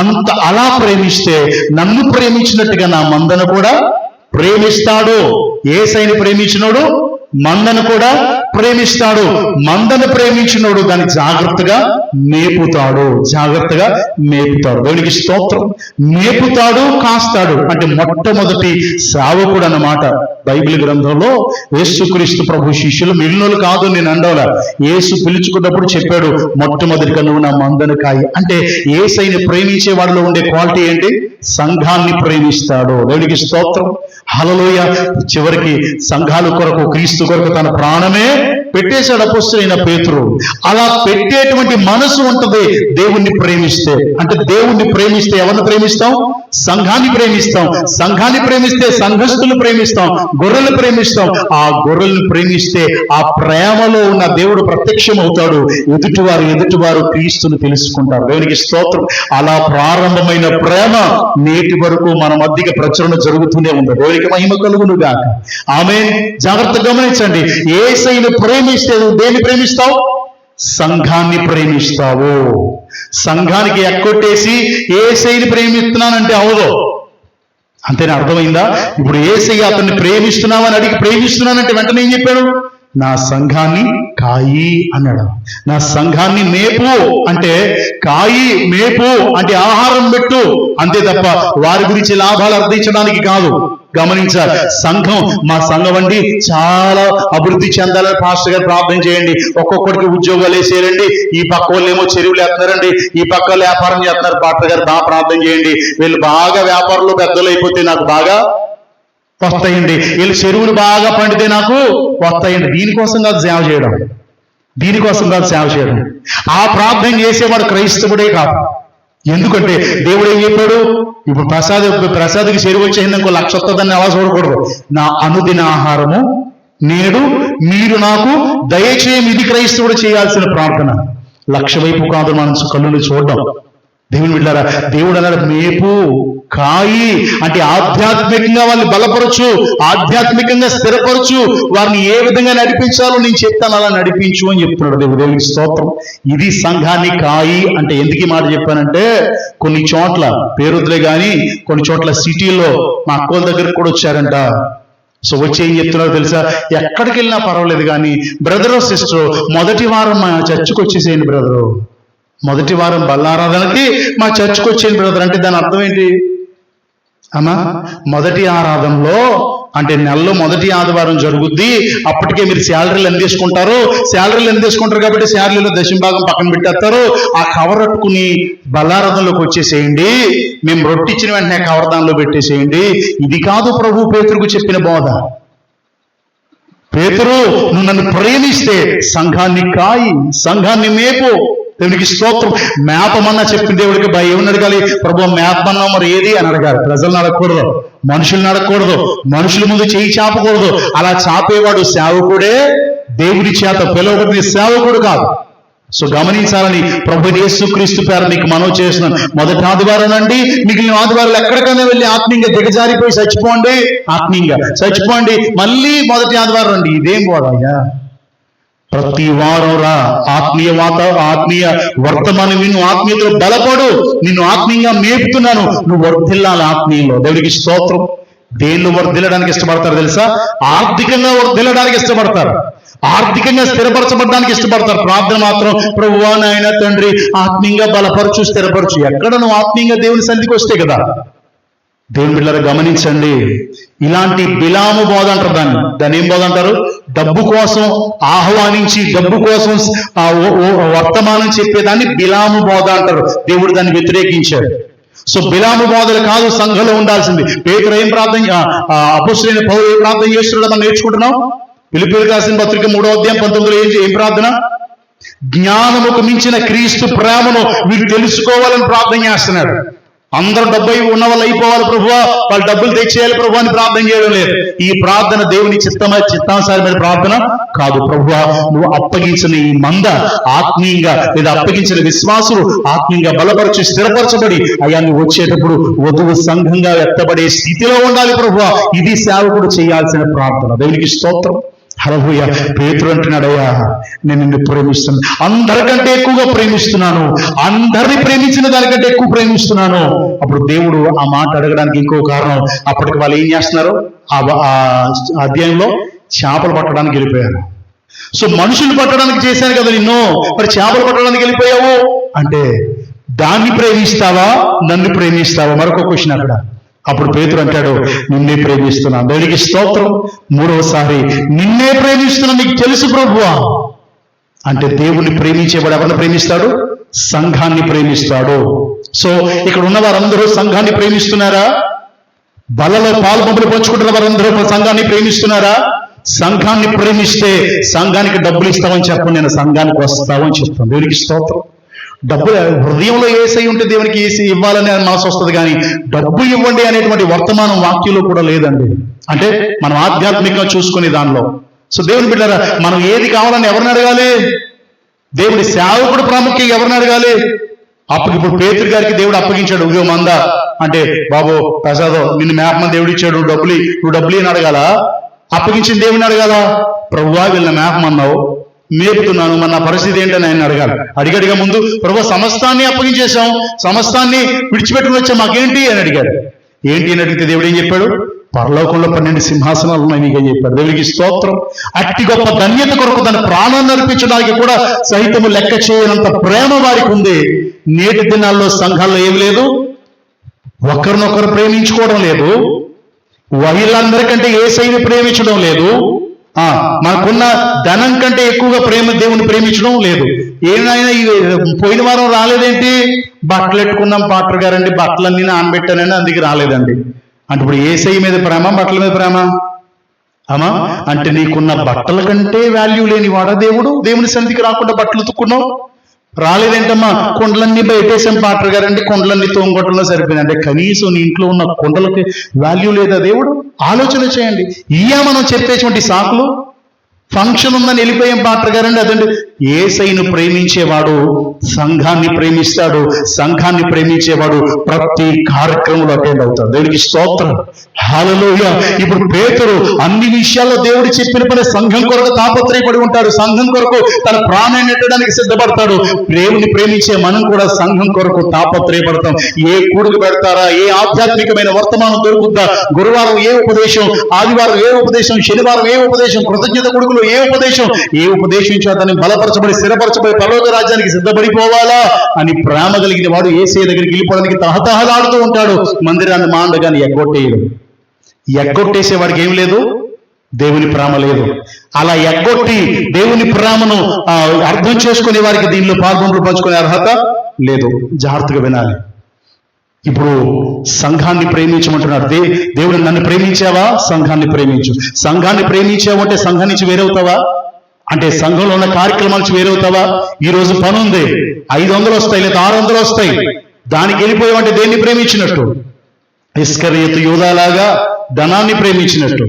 అంత అలా ప్రేమిస్తే నన్ను ప్రేమించినట్టుగా నా మందను కూడా ప్రేమిస్తాడు. యేసయ్యని ప్రేమించినోడు మందను కూడా ప్రేమిస్తాడు. మందను ప్రేమించినోడు దాన్ని జాగ్రత్తగా మేపుతాడు. దేవునికి స్తోత్రం. మేపుతాడు, కాస్తాడు. అంటే మొట్టమొదటి సేవకుడు అన్నమాట. బైబిల్ గ్రంథంలో యేసుక్రీస్తు ప్రభు శిష్యులు మిగిలినోళ్ళు కాదు, నేను అండవలా, యేసు పిలుచుకున్నప్పుడు చెప్పాడు, మొట్టమొదటిగా నువ్వు నా మందను కాయి. అంటే యేసయ్యని ప్రేమించే వాళ్ళలో ఉండే క్వాలిటీ ఏంటి? సంఘాన్ని ప్రేమిస్తాడు. దేవునికి స్తోత్రం, హల్లెలూయా. చివరికి సంఘాల కొరకు, క్రీస్తు కొరకు తన ప్రాణమే పెట్టేశాడు అపొస్తలుడైన పేతురు. అలా పెట్టేటువంటి మనసు ఉంటుంది దేవుణ్ణి ప్రేమిస్తే. అంటే దేవుణ్ణి ప్రేమిస్తే ఎవరిని ప్రేమిస్తాం? సంఘాన్ని ప్రేమిస్తాం. సంఘాన్ని ప్రేమిస్తే సంఘస్థులు ప్రేమిస్తాం, గొర్రెలు ప్రేమిస్తాం. ఆ గొర్రెలను ప్రేమిస్తే ఆ ప్రేమలో ఉన్న దేవుడు ప్రత్యక్షం అవుతాడు. ఎదుటివారు క్రీస్తును తెలుసుకుంటారు. దేవునికి స్తోత్రం. అలా ప్రారంభమైన ప్రేమ నేటి వరకు మన మధ్యకి ప్రచురణ జరుగుతూనే ఉంది. దేవునికి మహిమ కలుగును గాక. ఆమేన్. జాగ్రత్తగా గమనించండి, యేసయ్యను ప్రేమిస్తే దేన్ని ప్రేమిస్తావు? సంఘాన్ని ప్రేమిస్తావు. సంఘానికి ఎక్కొట్టేసి యేసయ్యని ప్రేమిస్తున్నానంటే అవదు. అంతేనా? అర్థమైందా? ఇప్పుడు యేసయ్య అతన్ని ప్రేమిస్తున్నావని అడిగి ప్రేమిస్తున్నానంటే వెంటనే ఏం చెప్పాడు? నా సంఘాన్ని కాయి అన్నాడు. నా సంఘాన్ని మేపు అంటే కాయి, మేపు అంటే ఆహారం పెట్టు, అంతే తప్ప వారి గురించి లాభాలు అర్థించడానికి కాదు. గమనించాలి. మా సంఘం అండి చాలా అభివృద్ధి చెందాలని పాస్టర్ గారు ప్రార్థన చేయండి, ఒక్కొక్కడికి ఉద్యోగాలు వేసేయాలండి, ఈ పక్క వాళ్ళు ఏమో చెరువులు వేస్తున్నారండి, ఈ పక్క వాళ్ళు వ్యాపారం చేస్తున్నారు, పాస్టర్ గారు బాగా ప్రార్థన చేయండి, వీళ్ళు బాగా వ్యాపారంలో పెద్దలు అయిపోతే నాకు బాగా వస్తాయండి, వీళ్ళు చెరువులు బాగా పండితే నాకు వస్తాయండి. దీనికోసం కాదు సేవ చేయడం. ఆ ప్రార్థన చేసేవాడు క్రైస్తవుడే కాదు. ఎందుకంటే దేవుడు ఏం చెప్పాడు? ఇప్పుడు ప్రసాద్కి చెరువు వచ్చేసింది, ఇంకో 1,00,000 వస్తుందని అలా చూడకూడదు. నా అనుదిన ఆహారము నేడు మీరు నాకు దయచేయం. ఇది క్రైస్తవుడు చేయాల్సిన ప్రార్థన. 1,00,000 వైపు కాదు మనం కళ్ళుని చూడడం. దేవుని బిడ్డలారా, దేవుడు అన్నాడు మేపు, కాయి అంటే ఆధ్యాత్మికంగా వాళ్ళని బలపరచు, ఆధ్యాత్మికంగా స్థిరపరచు, వారిని ఏ విధంగా నడిపించాలో నేను చెప్తాను, అలా నడిపించు అని చెప్తున్నాడు దేవునికి స్తోత్రం. ఇది సంఘాన్ని కాయి అంటే. ఎందుకు ఈ మాట చెప్పానంటే, కొన్ని చోట్ల పేరుద్లే కానీ కొన్ని చోట్ల సిటీలో మా అక్కోల దగ్గరకు కూడా వచ్చారంట. సో వచ్చి ఏం చెప్తున్నారో తెలుసా? ఎక్కడికి వెళ్ళినా పర్వాలేదు కానీ బ్రదరు సిస్టర్ మొదటి వారం మా చర్చికి వచ్చేసేయండి బ్రదరు, మొదటి వారం బల్లారాధనకి మా చర్చికి వచ్చేయండి బ్రదర్. అంటే దాని అర్థం ఏంటి అమ్మా? మొదటి ఆరాధనలో అంటే నెలలో మొదటి ఆదివారం జరుగుద్ది, అప్పటికే మీరు శాలరీలు ఎందేసుకుంటారు కాబట్టి శాలరీలో దశంభాగం పక్కన పెట్టేస్తారు. ఆ కవర్ పట్టుకుని బల్లారాధనలోకి వచ్చేసేయండి, మేము రొట్టిచ్చిన వెంటనే కవర్ దానిలో పెట్టేసేయండి. ఇది కాదు ప్రభు పేతురుకు చెప్పిన బోధ. పేతురు, నువ్వు నన్ను ప్రేమిస్తే సంఘాన్ని కాయి, సంఘాన్ని మేపు. దేవునికి స్తోత్రం. మేపమన్నా చెప్పిన దేవుడికి ఏమని అడగాలి? ప్రభు మేపమన్నా మరి ఏది అని అడగాలి. ప్రజలను అడగకూడదు, మనుషుల్ని అడగకూడదు, మనుషుల ముందు చేయి చాపకూడదు. అలా చాపేవాడు సేవకుడే, దేవుడి చేత పిలువబడిన సేవకుడు కాదు. సో గమనించాలని ప్రభు యేసుక్రీస్తు పేరు మీకు మనవి చేస్తున్నాను. మొదటి ఆదివారం నుండి మిగిలిన ఆదివారాలు ఎక్కడికైనా వెళ్ళి ఆత్మీయంగా దిగజారిపోయి చచ్చిపోండి, ఆత్మీయంగా చచ్చిపోండి, మళ్ళీ మొదటి ఆదివారం రండి. ఇదేం పోదయ్యా? ప్రతి వారం రా, ఆత్మీయ వర్తమానం విను, ఆత్మీయతలో బలపడు. నిన్ను ఆత్మీయంగా మేపుతున్నాను, నువ్వు వర్ధిల్లాలి ఆత్మీయంలో. దేవుడికి స్తోత్రం. దేనిలో వర్ధిల్లడానికి ఇష్టపడతారు తెలుసా? ఆర్థికంగా వర్ధిల్లడానికి ఇష్టపడతారు, ఆర్థికంగా స్థిరపరచబడడానికి ఇష్టపడతారు. ప్రార్థన మాత్రం ప్రభువా నాయన తండ్రి ఆత్మీయంగా బలపరచు, స్థిరపరచు. ఎక్కడ నువ్వు ఆత్మీయంగా దేవుని సన్నిధికి వస్తే కదా. దేవుని బిడ్డలారా గమనించండి, ఇలాంటి బిలాము బోధ అంటారు దాన్ని ఏం బోధ అంటారు? డబ్బు కోసం ఆహ్వానించి డబ్బు కోసం వర్తమానం చెప్పేదాన్ని బిలాము బోధ అంటారు. దేవుడు దాన్ని వ్యతిరేకించాడు. సో బిలాము బోధలు కాదు సంఘంలో ఉండాల్సింది. పేతురు ఏం ప్రార్థన, అపొస్తలుడైన పౌలు ఏం ప్రార్థన చేస్తున్నాడో మనం నేర్చుకుంటున్నాం. ఫిలిప్పీయులకు రాసిన పత్రిక 3వ అధ్యాయం 19 ఏం ప్రార్థన? జ్ఞానముకు మించిన క్రీస్తు ప్రేమను వీరు తెలుసుకోవాలని ప్రార్థన చేస్తున్నాడు. అందరూ డబ్బు ఉన్న వాళ్ళు అయిపోవాలి ప్రభువా, వాళ్ళు డబ్బులు తెచ్చేయాలి ప్రభు అని ప్రార్థన చేయడం లేదు. ఈ ప్రార్థన దేవుని చిత్తానుసారమైన ప్రార్థన కాదు. ప్రభువా నువ్వు అప్పగించిన ఈ మంద ఆత్మీయంగా, లేదా అప్పగించిన విశ్వాసులు ఆత్మీయంగా బలపరచి స్థిరపరచబడి అయ్యా నువ్వు వచ్చేటప్పుడు వధువు సంఘంగా ఎత్తబడే స్థితిలో ఉండాలి ప్రభువా. ఇది సేవకుడు చేయాల్సిన ప్రార్థన. దేవునికి స్తోత్రం. హల్లెలూయా. పేతురు అంటున్నాడయ్యా నేను నిన్ను ప్రేమిస్తున్నాను, అందరికంటే ఎక్కువగా ప్రేమిస్తున్నాను, అందరిని ప్రేమించిన దానికంటే ఎక్కువ ప్రేమిస్తున్నాను. అప్పుడు దేవుడు ఆ మాట అడగడానికి ఇంకో కారణం, అప్పటికి వాళ్ళు ఏం చేస్తున్నారు? ఆ అధ్యాయంలో చేపలు పట్టడానికి వెళ్ళిపోయారు. సో మనుషులు పట్టడానికి చేశాను కదా నిన్ను, మరి చేపలు పట్టడానికి వెళ్ళిపోయావు అంటే దాన్ని ప్రేమిస్తావా నన్ను ప్రేమిస్తావా? మరొక క్వశ్చన్ అక్కడ. అప్పుడు పేతురు అంటాడు నిన్నే ప్రేమిస్తున్నాను. దేవునికి స్తోత్రం. మూడవసారి నిన్నే ప్రేమిస్తున్నా, నీకు తెలుసు ప్రభువా అంటే దేవుణ్ణి ప్రేమించేవాడు ఎవరిని ప్రేమిస్తాడు? సంఘాన్ని ప్రేమిస్తాడు. సో ఇక్కడ ఉన్న వారందరూ సంఘాన్ని ప్రేమిస్తున్నారా? బలలో పాలు పంపులు పంచుకుంటున్న వారందరూ సంఘాన్ని ప్రేమిస్తున్నారా? సంఘాన్ని ప్రేమిస్తే సంఘానికి డబ్బులు ఇస్తామని చెప్పను, నేను సంఘానికి వస్తామని చెప్తాను. దేవునికి స్తోత్రం. డబ్బులు హృదయంలో ఏసై ఉంటే దేవునికి ఏసీ ఇవ్వాలని మనసు వస్తుంది, కానీ డబ్బు ఇవ్వండి అనేటువంటి వర్తమానం వాక్యంలో కూడా లేదండి. అంటే మనం ఆధ్యాత్మికంగా చూసుకునే దానిలో. సో దేవుని బిడ్డలారా మనం ఏది కావాలని ఎవరిని అడగాలి? దేవుడి సేవకుడు ప్రాముఖ్యంగా ఎవరిని అడగాలి? ఇప్పుడు పేతురు గారికి దేవుడు అప్పగించాడు ఉదయం మంద అంటే, బాబు ప్రసాదం నిన్ను మేపమని దేవుడు ఇచ్చాడు, నువ్వు డబ్బులు అని అడగాల? అప్పగించిన దేవుని అడగాల? ప్రభువా వీళ్ళని మేపమన్నావు, మేపుతున్నాను, మన పరిస్థితి ఏంటని ఆయన అడగాలి. అడిగడిగా ముందు ప్రభు సమస్తాన్ని అప్పగించేశాం, సమస్తాన్ని విడిచిపెట్టుకుని వచ్చాం, మాకేంటి అని అడిగాడు. ఏంటి అని అడిగితే దేవుడు ఏం చెప్పాడు? పరలోకంలో 12 సింహాసనాలు ఉన్నాయి నీకు అని చెప్పాడు. దేవుడికి స్తోత్రం. అట్టి గొప్ప ధన్యత కొరకు తన ప్రాణాన్ని అర్పించడానికి కూడా సైతము లెక్క చేయనంత ప్రేమ వారికి ఉంది. నేటి దినాల్లో సంఘాల్లో ఏమి లేదు, ఒకరినొకరు ప్రేమించుకోవడం లేదు, వీళ్ళందరికంటే యేసయ్యని ప్రేమించడం లేదు, మనకున్న ధనం కంటే ఎక్కువగా దేవుని ప్రేమించడం లేదు. ఏమైనా పోయిన వారం రాలేదేంటి? బట్టలు ఎట్టుకున్నాం పాటర్ గారండి, బట్టలన్నీ నానబెట్టానండి అందుకే రాలేదండి అంటే ఇప్పుడు యేసయ్య మీద ప్రేమ బట్టల మీద ప్రేమ? అమ్మా అంటే నీకున్న బట్టల కంటే వాల్యూ లేని వాడా దేవుడు? దేవుని సన్నిధికి రాకుండా బట్టలు ఉతుక్కున్నావు, రాలేదేంటమ్మా? కుండలన్నీ బయటేసాం పాటర్ గారండి, కుండలన్నీ తోంగొట్టంలో సరిపోయింది అంటే కనీసం నీ ఇంట్లో ఉన్న కుండలకి వాల్యూ లేదా దేవుడు? ఆలోచన చేయండి. మనం చెప్పేటువంటి సాకులు. ఫంక్షన్ ఉందని వెళ్ళిపోయాం పాటర్ గారండి అదండి. యేసయ్యను ప్రేమించేవాడు సంఘాన్ని ప్రేమిస్తాడు, సంఘాన్ని ప్రేమించేవాడు ప్రతి కార్యక్రమంలో అటెండ్ అవుతాడు. దేవునికి స్తోత్రం. హల్లెలూయా. ఇప్పుడు పేతురు అన్ని విషయాల్లో దేవుడు చెప్పిన పని సంఘం కొరకు తాపత్రయపడి ఉంటాడు, సంఘం కొరకు తన ప్రాణాన్ని నెట్టడానికి సిద్ధపడతాడు. దేవుని ప్రేమించే మనం కూడా సంఘం కొరకు తాపత్రయపడతాం. ఏ కూడుకు పెడతారా, ఏ ఆధ్యాత్మికమైన వర్తమానం దొరుకుద్దా, గురువారం ఏ ఉపదేశం, ఆదివారం ఏ ఉపదేశం, శనివారం ఏ ఉపదేశం, కృతజ్ఞత కొడుకులు ఏ ఉపదేశం చేతని బలపరచబడి స్థిరపరచబడి పరలోక రాజ్యానికి సిద్ధపడిపోవాలా అని ప్రేమ కలిగిన వాడు యేసయ్య దగ్గరికి వెళ్ళిపోవడానికి తహతహలాడుతూ ఉంటాడు. మందిరాన్ని మాండగాని ఎగ్గొట్టేసే వాడికి ఏం లేదు, దేవుని ప్రేమ లేదు. అలా ఎగ్గొట్టి దేవుని ప్రేమను అర్థం చేసుకునే వారికి దీనిలో పాల్గొంపులు పంచుకునే అర్హత లేదు. జాగ్రత్తగా వినాలి. ఇప్పుడు సంఘాన్ని ప్రేమించమంటున్నాడు. దేవుడు నన్ను ప్రేమించావా? సంఘాన్ని ప్రేమించు. సంఘాన్ని ప్రేమించావు అంటే సంఘం నుంచి వేరవుతావా? అంటే సంఘంలో ఉన్న కార్యక్రమాల నుంచి వేరవుతావా? ఈ రోజు పని ఉంది, 500 వస్తాయి లేదా 600 వస్తాయి, దానికి వెళ్ళిపోయావంటే దేన్ని ప్రేమించినట్టు? ఇస్కరియోతు యూదాలాగా ధనాన్ని ప్రేమించినట్టు.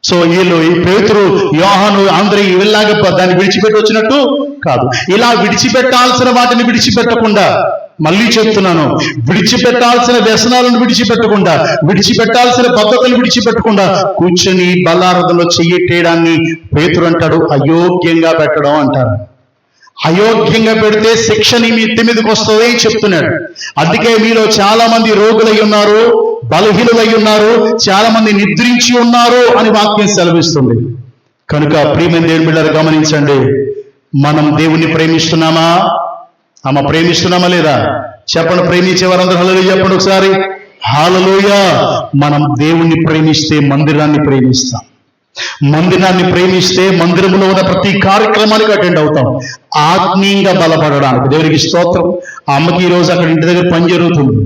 సో వీళ్ళు ఈ పేతురు, యోహాను, ఆంద్రేయ వీళ్ళలాగా దాన్ని విడిచిపెట్టి వచ్చినట్టు కాదు. ఇలా విడిచిపెట్టాల్సిన వాటిని విడిచిపెట్టకుండా, మళ్ళీ చెప్తున్నాను, విడిచిపెట్టాల్సిన వ్యసనాలను విడిచిపెట్టకుండా, విడిచిపెట్టాల్సిన పద్ధతులు విడిచిపెట్టకుండా కూర్చొని బల్లారథంలో చెయ్యట్టేయడాన్ని పేతురు అంటాడు అయోగ్యంగా పెట్టడం అంటారు. అయోగ్యంగా పెడితే శిక్ష నీ ఇంటి మీదకి వస్తుంది చెప్తున్నాడు. అందుకే మీలో చాలా మంది రోగులై ఉన్నారు, బలహీనులై ఉన్నారు, చాలా మంది నిద్రించి ఉన్నారు అని వాక్యం సెలవిస్తుంది. కనుక ప్రియమైన దేవుని బిడ్డలారా గమనించండి, మనం దేవుణ్ణి ప్రేమిస్తున్నామా? ప్రేమిస్తున్నామా లేదా? చెప్పండి. ప్రేమించే వారందరూ హల్లెలూయా చెప్పండి ఒకసారి. హల్లెలూయా. మనం దేవుణ్ణి ప్రేమిస్తే మందిరాన్ని ప్రేమిస్తాం. మందిరాన్ని ప్రేమిస్తే మందిరంలో ఉన్న ప్రతి కార్యక్రమానికి అటెండ్ అవుతాం, ఆత్మీయంగా బలపడడానికి. దేవునికి స్తోత్రం. ఆ అమ్మకి ఈరోజు అక్కడ ఇంటి దగ్గర పని జరుగుతుంది.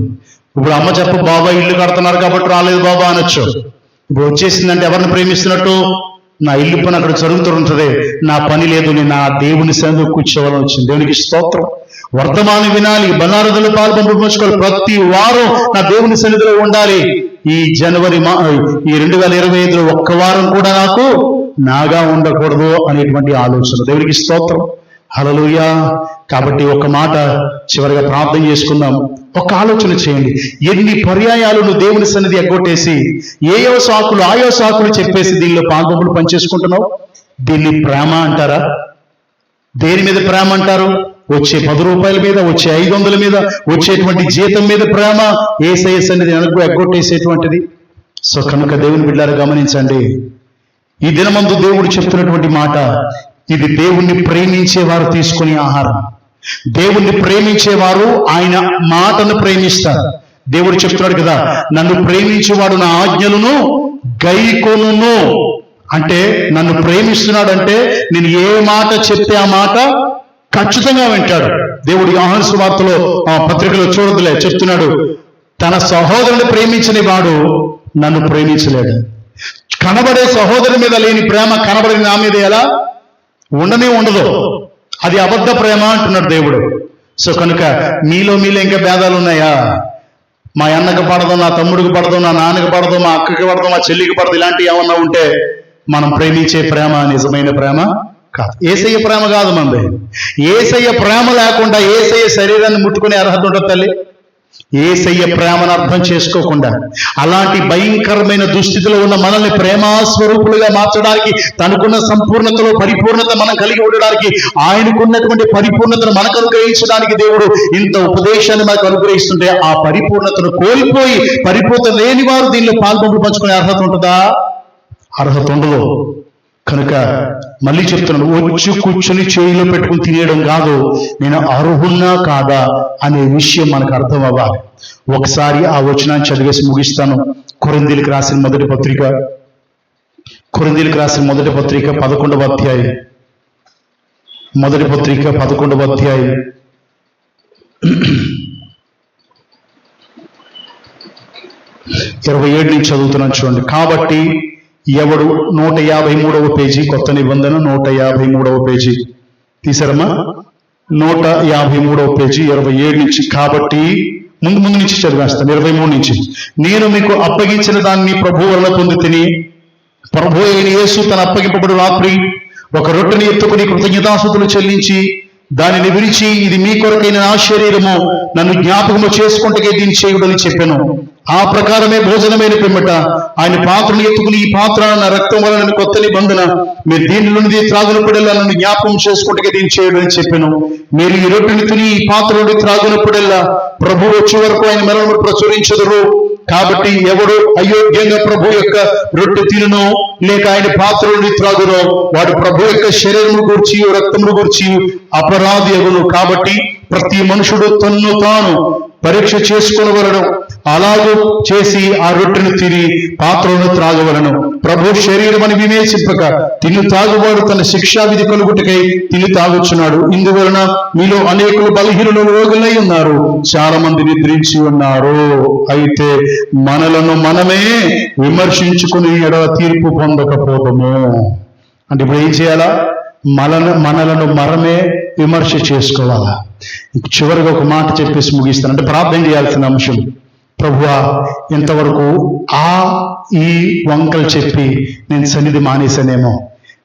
ఇప్పుడు అమ్మ చెప్ప, బాబా ఇల్లు కడుతున్నారు కాబట్టి రాలేదు బాబా అనొచ్చు. ఇప్పుడు వచ్చేసిందంటే ఎవరిని ప్రేమిస్తున్నట్టు? నా ఇల్లు పని అక్కడ జరుగుతుంటుంది, నా పని లేదు, నేను నా దేవుని సన్నిధిలో కూర్చోవాలని వచ్చింది. దేవునికి స్తోత్రం. వర్తమానం వినాలి, బల్లారథంలో పాల్పంచుకోవాలి, ప్రతి వారం నా దేవుని సన్నిధిలో ఉండాలి. ఈ జనవరి ఈ 2025లో ఒక్క వారం కూడా నాకు నాగా ఉండకూడదు అనేటువంటి ఆలోచన. దేవునికి స్తోత్రం. హల్లెలూయా. కాబట్టి ఒక మాట చివరిగా ప్రార్థన చేసుకుందాం. ఒక ఆలోచన చేయండి. ఎన్ని పర్యాయాలు నువ్వు దేవుని సన్నిధి ఎగ్గొట్టేసి ఆయో సాకులు చెప్పేసి దీనిలో పాల్గొంపులు పనిచేసుకుంటున్నావు. దీన్ని ప్రేమ అంటారా? దేని మీద ప్రేమ అంటారు? వచ్చే 10 రూపాయల మీద, వచ్చే 500 మీద, వచ్చేటువంటి జీతం మీద ప్రేమ. యేసయ్య సన్నిధి ఎగ్గొట్టేసేటువంటిది. సో కనుక దేవుని బిడ్డలారా గమనించండి, ఈ దినమందు దేవుడు చెప్తున్నటువంటి మాట ఇది. దేవుణ్ణి ప్రేమించేవారు తీసుకునే ఆహారం. దేవుణ్ణి ప్రేమించేవారు ఆయన మాటను ప్రేమిస్తారు. దేవుడు చెప్తున్నాడు కదా, నన్ను ప్రేమించేవాడు నా ఆజ్ఞలను గైకొనును. అంటే నన్ను ప్రేమిస్తున్నాడు అంటే నేను ఏ మాట చెప్తే ఆ మాట ఖచ్చితంగా వింటాడు. దేవుడు యోహాను సువార్తలో పత్రికలో చూడదులే చెప్తున్నాడు, తన సహోదరుని ప్రేమించని వాడు నన్ను ప్రేమించలేడు. కనబడే సహోదరుని మీద లేని ప్రేమ కనబడే నా మీద ఎలా ఉండనే ఉండదు. అది అబద్ధ ప్రేమ అంటున్నాడు దేవుడు. సో కనుక మీలో ఇంకా భేదాలు ఉన్నాయా? మా అన్నకు పడదు, నా తమ్ముడికి పడదు, నా నాన్నకి పడదు, మా అక్కకి పడదు, మా చెల్లికి పడదు, ఇలాంటివి ఏమన్నా ఉంటే మనం ప్రేమించే ప్రేమ నిజమైన ప్రేమ కాదు. యేసయ్య ప్రేమ కాదు మనది. యేసయ్య ప్రేమ లేకుండా యేసయ్య శరీరాన్ని ముట్టుకునే అర్హత ఉంటుంది తల్లి? యేసయ్య ప్రేమను అర్థం చేసుకోకుండా అలాంటి భయంకరమైన దుస్థితిలో ఉన్న మనల్ని ప్రేమాస్వరూపులుగా మార్చడానికి, తనకున్న సంపూర్ణతలో పరిపూర్ణత మనం కలిగి ఉండడానికి, ఆయనకున్నటువంటి పరిపూర్ణతను మనకు అనుగ్రహించడానికి దేవుడు ఇంత ఉపదేశాన్ని మనకు అనుగ్రహిస్తుంటే ఆ పరిపూర్ణతను కోల్పోయి పరిపూర్ణత లేని వారు దీనిలో పంచుకునే అర్హత ఉంటుందా? అర్హత ఉండదు. కనుక మళ్ళీ చెప్తున్నాను, వచ్చి కూర్చొని చేయిలో పెట్టుకుని తినేయడం కాదు, నేను అర్హున్నా కాదా అనే విషయం మనకు అర్థం అవ్వాలి. ఒకసారి ఆ వచనాన్ని చదివేసి ముగిస్తాను. కొరింథీయులకు రాసిన మొదటి పత్రిక 11వ అధ్యాయం. మొదటి పత్రిక 11వ అధ్యాయం 27 నుంచి చదువుతున్నాను చూడండి. కాబట్టి ఎవడు 153వ పేజీ, కొత్త నిబంధన 153వ పేజీ తీసారమ్మా, 153వ పేజీ 27 నుంచి. కాబట్టి ముందు నుంచి చదివేస్తాను, 23 నుంచి. నేను మీకు అప్పగించిన దాన్ని ప్రభువు వల్ల పొంది తిని, ప్రభు అయిన యేసు తన అప్పగింపబడు రాత్రి ఒక రొట్టెని ఎత్తుకుని కృతజ్ఞతాస్తుతులు చెల్లించి దానిని విరిచి, ఇది మీ కొరకైన నా శరీరము, నన్ను జ్ఞాపకము చేసుకుంటే దీన్ని చేయుడని చెప్పాను. ఆ ప్రకారమే భోజనమైన పిమ్మట ఆయన పాత్రను ఎత్తుకుని, ఈ పాత్ర నా రక్తం వలన కొత్త నిబంధన, మీరు దీని నుండి త్రాగునప్పుడల్లా నన్ను జ్ఞాపకం చేసుకుంటే దీన్ని చేయడని చెప్పాను. మీరు ఈ రొట్టెని తిని ఈ పాత్ర నుండి త్రాగునప్పుడల్లా ప్రభు వచ్చే వరకు ఆయన మరణము ప్రచురించదురు. కాబట్టి ఎవడు అయోగ్యంగా ప్రభు యొక్క రొట్టె తినునో లేక ఆయన పాత్ర నుండి త్రాగునో వాడు ప్రభు యొక్క శరీరము గూర్చి రక్తమును గూర్చి అపరాధి అగును. కాబట్టి ప్రతి మనుషుడు తన్ను తాను పరీక్ష చేసుకొనవలెను, అలాగూ చేసి ఆ రొట్టెను తిని పాత్రను త్రాగవలను. ప్రభు శరీరం అని వివేచింపక తిని తాగువాడు తన శిక్షావిధి కలుగుటకై తిని తాగుచున్నాడు. ఇందువలన మీలో అనేకులు బలహీనులు, రోగులై ఉన్నారు, చాలా మంది నిద్రించి ఉన్నారు. అయితే మనలను మనమే విమర్శించుకుని ఎడల తీర్పు పొందకపోవడము. అంటే ఇప్పుడు ఏం చేయాలా? మనలను మనమే విమర్శ చేసుకోవాలా. చివరిగా ఒక మాట చెప్పేసి ముగిస్తాను. అంటే ప్రార్థన చేయాల్సిన అంశం. ప్రభువా, ఇంతవరకు ఈ వంకలు చెప్పి నేను సన్నిధి మానేశానేమో.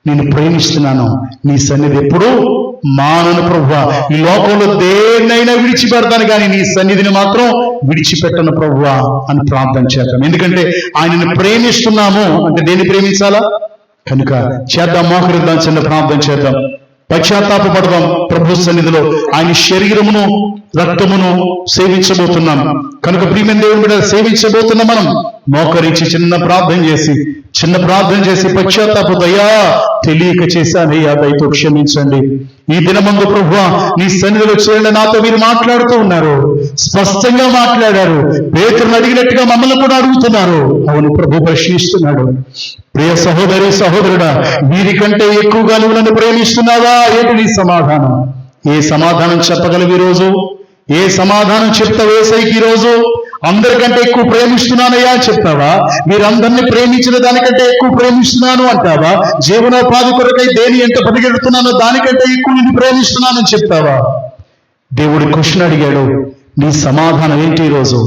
నేను ప్రేమిస్తున్నాను, నీ సన్నిధి ఎప్పుడూ మానను ప్రభువా. ఈ లోకంలో దేన్నైనా విడిచిపెడతాను కానీ నీ సన్నిధిని మాత్రం విడిచిపెట్టను ప్రభువా అని ప్రార్థన చేద్దాం. ఎందుకంటే ఆయనను ప్రేమిస్తున్నాము అంటే దేన్ని ప్రేమించాలా కనుక చేద్దాం. మోకరిద్దాం, చిన్న ప్రార్థన చేద్దాం, పశ్చాత్తాపడదాం. ప్రభు సన్నిధిలో ఆయన శరీరమును రక్తమును సేవించబోతున్నాం కనుక ప్రియమైన దేవుని బిడ్డ సేవించబోతున్నాం. మనం మోకరించి చిన్న ప్రార్థన చేసి పశ్చాత్తాపదయ్యా, తెలియక చేశానయ్యా, దయతో క్షమించండి. ఈ దినమందు ప్రభువా నీ సన్నిధిలో చేయండి. నాతో మీరు మాట్లాడుతూ ఉన్నారు, స్పష్టంగా మాట్లాడారు. పేతురును అడిగినట్టుగా మమ్మల్ని కూడా అడుగుతున్నారు. అవును, ప్రభు ప్రశ్నిస్తున్నాడు. ప్రియ సహోదరి సహోదరుడా, వీరికంటే ఎక్కువగా నువ్వు నన్ను ప్రేమిస్తున్నావా? ఏంటి నీ సమాధానం? ఏ సమాధానం చెప్పగలవు ఈరోజు? ఏ సమాధానం చెప్తావు యేసయ్యకి ఈరోజు? అందరికంటే ఎక్కువ ప్రేమిస్తున్నానయ్యా చెప్తావా? మీరందరినీ ప్రేమించిన దానికంటే ఎక్కువ ప్రేమిస్తున్నాను అంటావా? జీవనోపాధి కొరకై దేని ఎంత పరిగెడుతున్నానో దానికంటే ఎక్కువ నిన్ను ప్రేమిస్తున్నానని చెప్తావా? దేవుడి క్వశ్చన్ అడిగాడు, నీ సమాధానం ఏంటి ఈరోజు?